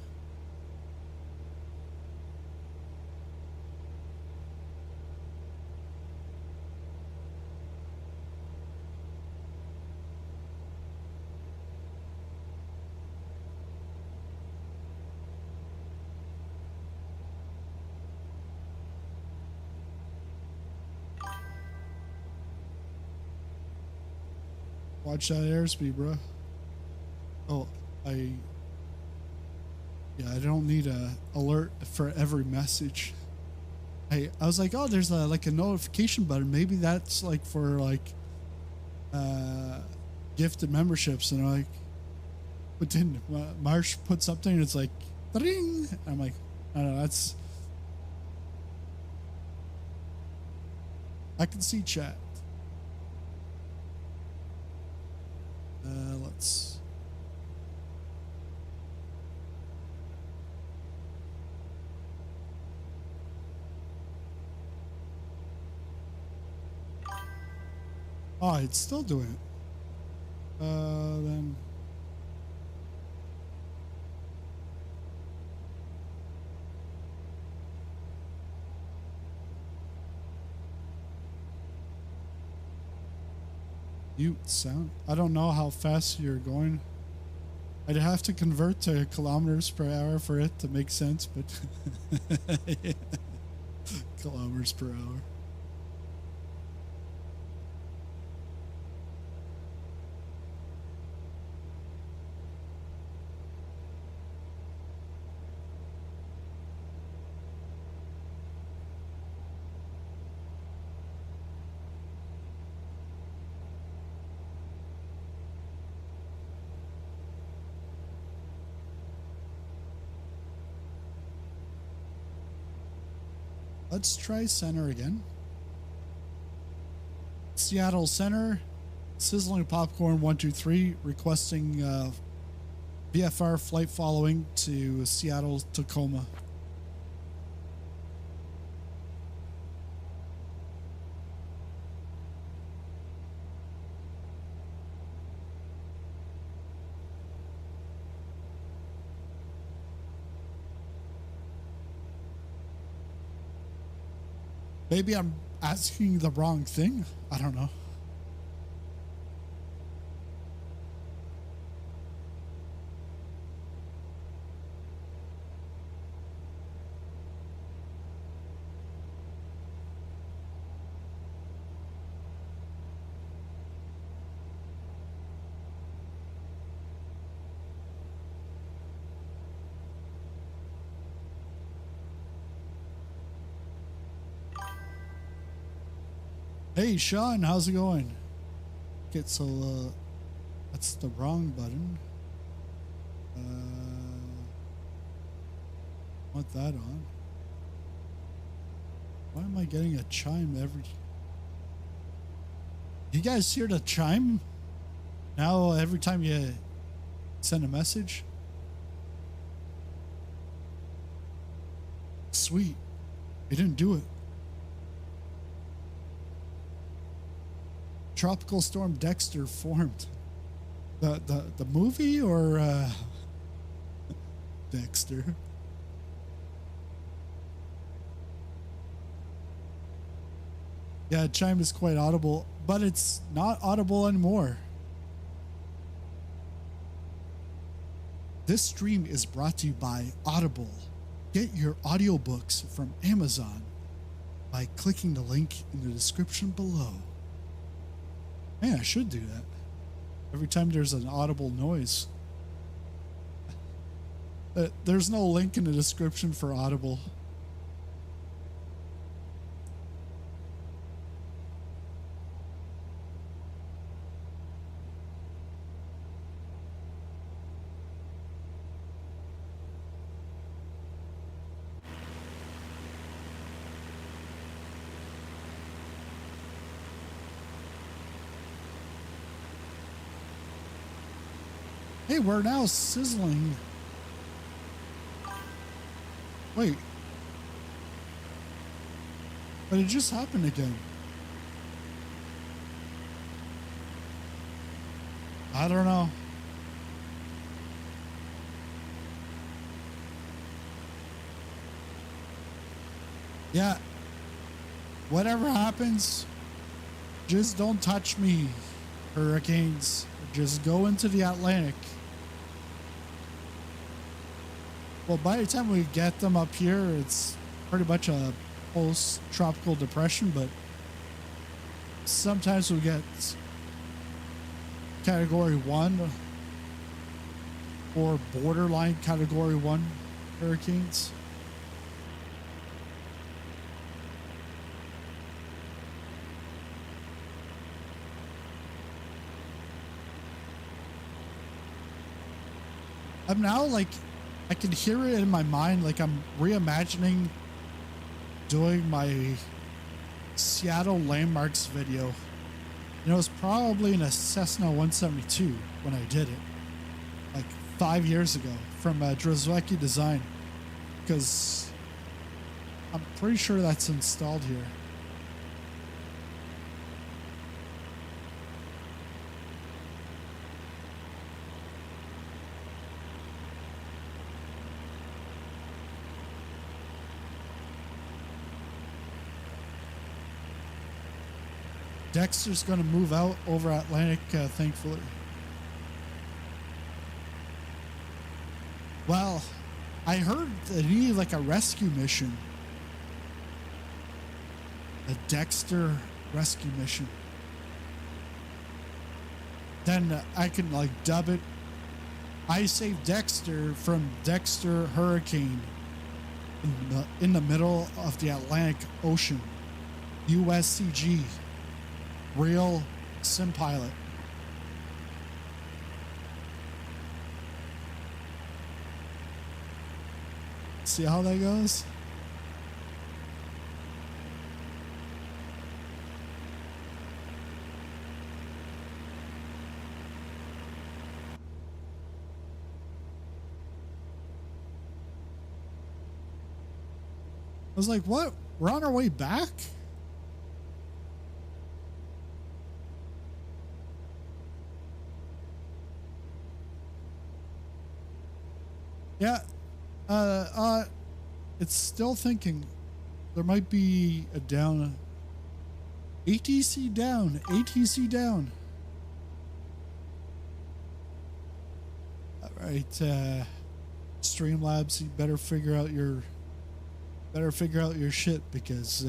Watch that airspeed, bro. Oh, I don't need a alert for every message. I was like, oh, there's a like a notification button. Maybe that's like for like gifted memberships, and I'm like, but then Marsh put something, and it's like, ding. I'm like, I don't know. That's I can see chat. Let's. Oh, it's still doing it. Then. Mute sound. I don't know how fast you're going. I'd have to convert to kilometers per hour for it to make sense, but kilometers per hour. Let's try center again. Seattle Center, Sizzling Popcorn 123 requesting VFR flight following to Seattle Tacoma. Maybe I'm asking the wrong thing. I don't know. Hey Sean, how's it going? Okay, so that's the wrong button. Want that on? Why am I getting a chime every? You guys hear the chime? Now every time you send a message? Sweet. You didn't do it. Tropical Storm Dexter formed. The movie or Dexter? Yeah, chime is quite audible, but it's not audible anymore. This stream is brought to you by Audible. Get your audiobooks from Amazon by clicking the link in the description below. Man, I should do that. Every time there's an audible noise. There's no link in the description for Audible. Hey, we're now sizzling. Wait. But it just happened again. I don't know. Yeah. Whatever happens, just don't touch me, hurricanes. Just go into the Atlantic. Well, by the time we get them up here, it's pretty much a post-tropical depression, but sometimes we get Category 1 or borderline Category 1 hurricanes. I'm now like, I can hear it in my mind, like I'm reimagining doing my Seattle landmarks video. You know, it's probably in a Cessna 172 when I did it, like 5 years ago, from Drozwecki Design, because I'm pretty sure that's installed here. Dexter's going to move out over Atlantic, thankfully. Well, I heard they need like a rescue mission. A Dexter rescue mission. Then I can like dub it. I saved Dexter from Dexter Hurricane in the middle of the Atlantic Ocean. USCG. Real sim pilot. See how that goes? I was like, what? We're on our way back? Yeah, it's still thinking there might be a down. ATC down, ATC down. All right, Streamlabs, you better figure out your shit, because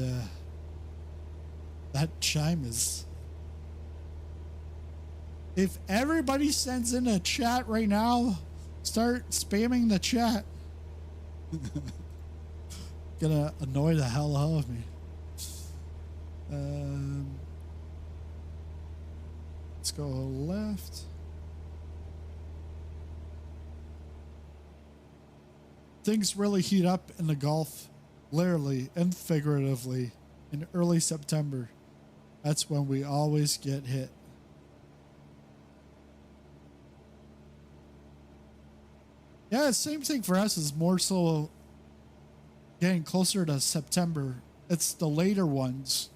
that chime is. If everybody sends in a chat right now, start spamming the chat. Gonna annoy the hell out of me. Let's go left. Things really heat up in the Gulf, literally and figuratively, in early September. That's when we always get hit. Yeah, same thing for us, is more so getting closer to September. It's the later ones.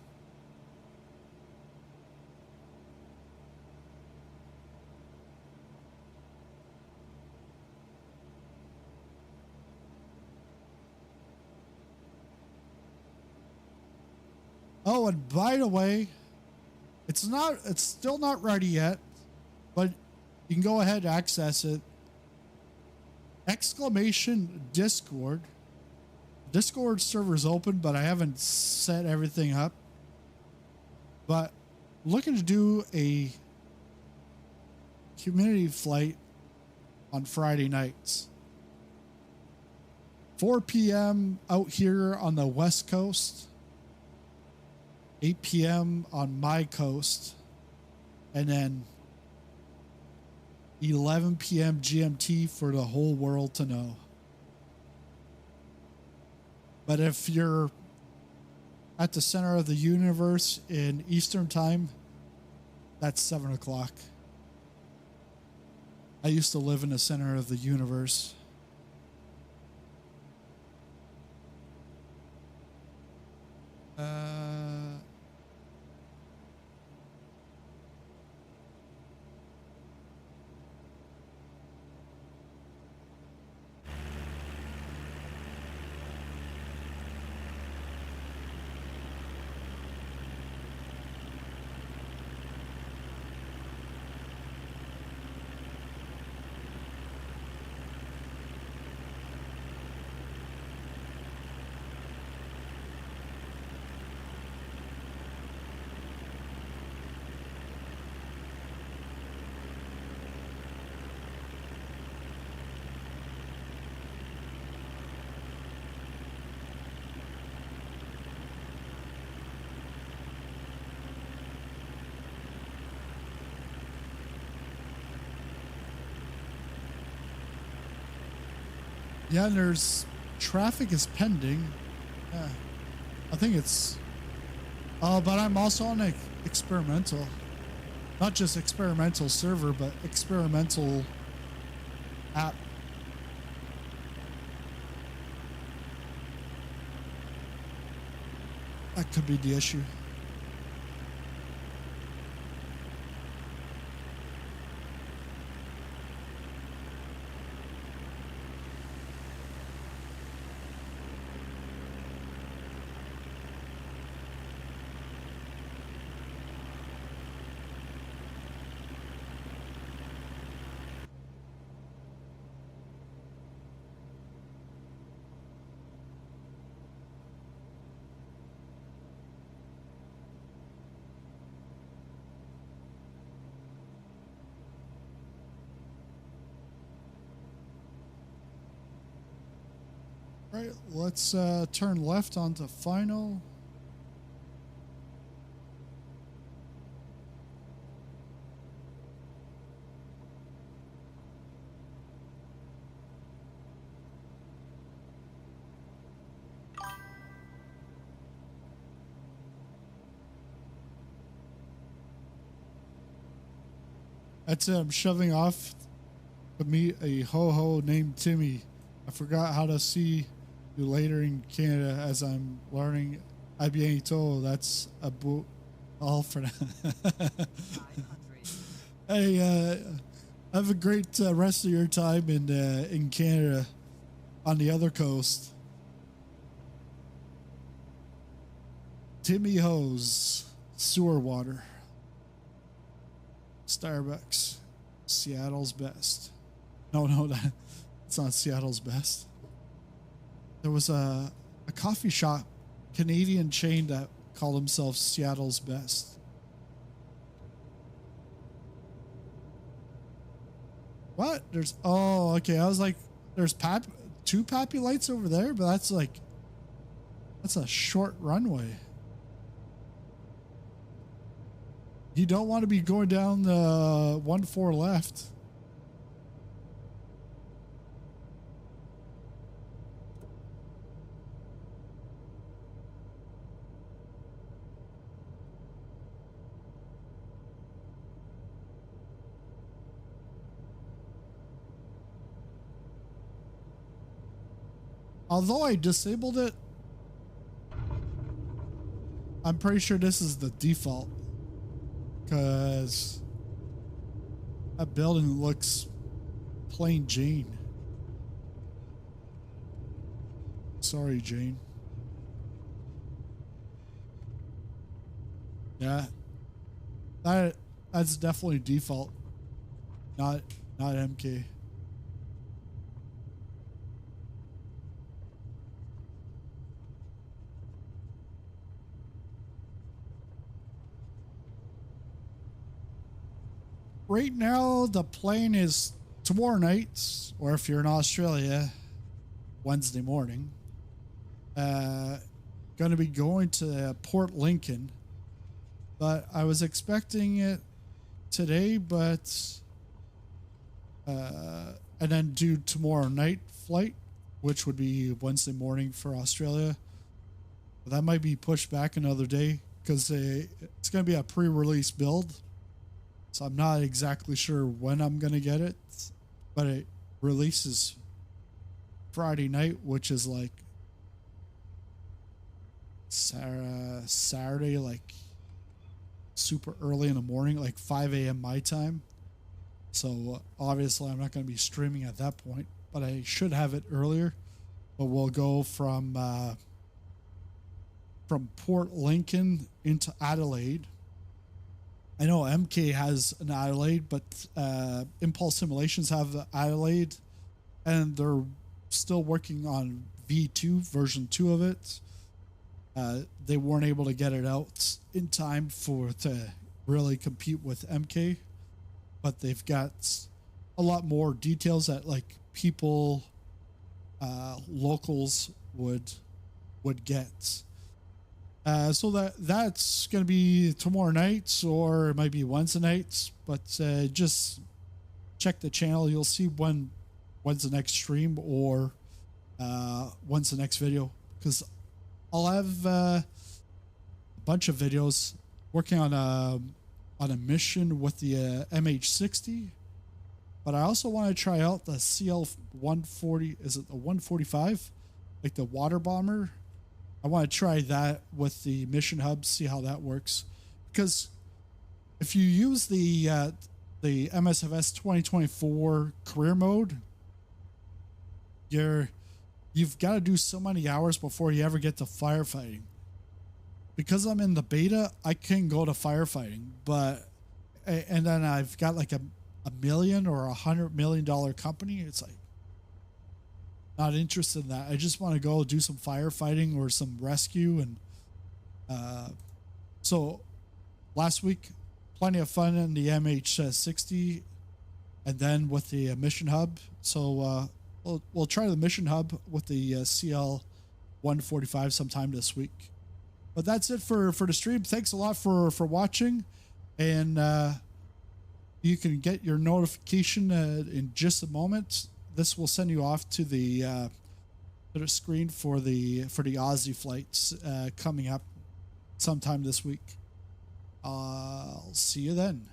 Oh, and by the way, it's still not ready yet, but you can go ahead and access it. ! Discord. Discord server's open, but I haven't set everything up. But looking to do a community flight on Friday nights. 4 p.m. out here on the West Coast. 8 p.m. on my coast. And then 11 p.m. GMT for the whole world to know. But if you're at the center of the universe in Eastern time, that's 7 o'clock. I used to live in the center of the universe. Yeah, and there's traffic is pending. Yeah, I think it's. But I'm also on an experimental, not just experimental server, but experimental app. That could be the issue. Right, let's turn left onto final. That's it. I'm shoving off to meet a ho-ho named Timmy. I forgot how to see you later in Canada as I'm learning. A bientôt. That's a boot all for that. Hey, have a great rest of your time in Canada on the other coast. Timmy Ho's sewer water. Starbucks, Seattle's best. No, that's not Seattle's best. There was a coffee shop, Canadian chain that called themselves Seattle's best. What? Oh, okay. I was like, there's two Pappy lights over there, but that's a short runway. You don't want to be going down the 1-4 left. Although I disabled it, I'm pretty sure this is the default. Because that building looks plain Jane. Sorry, Jane. Yeah. That's definitely default. Not MK. right now the plane is tomorrow night, or if you're in Australia, Wednesday morning. Going to be going to Port Lincoln, but I was expecting it today, but and then do tomorrow night flight, which would be Wednesday morning for Australia. But that might be pushed back another day because it's going to be a pre-release build, so I'm not exactly sure when I'm going to get it, but it releases Friday night, which is like Saturday, like super early in the morning, like 5 a.m. my time. So obviously I'm not going to be streaming at that point, but I should have it earlier. But we'll go from Port Lincoln into Adelaide. I know MK has an Adelaide, but Impulse Simulations have Adelaide, and they're still working on V2 version 2 of it. They weren't able to get it out in time to really compete with MK, but they've got a lot more details that like people, locals would get. So that's going to be tomorrow night, or it might be Wednesday nights, but just check the channel. You'll see when's the next stream, or when's the next video, because I'll have a bunch of videos working on a mission with the MH60, but I also want to try out the CL-140. Is it the 145, like the water bomber? I want to try that with the mission hub, see how that works, because if you use the MSFS 2024 career mode, you've got to do so many hours before you ever get to firefighting. Because I'm in the beta, I can go to firefighting, and then I've got like a $1 million or $100 million company. It's like, not interested in that. I just want to go do some firefighting or some rescue. And so last week, plenty of fun in the MH60, and then with the mission hub. So we'll try the mission hub with the CL 145 sometime this week. But that's it for the stream. Thanks a lot for watching, and you can get your notification in just a moment. This will send you off to the screen for the Aussie flights coming up sometime this week. I'll see you then.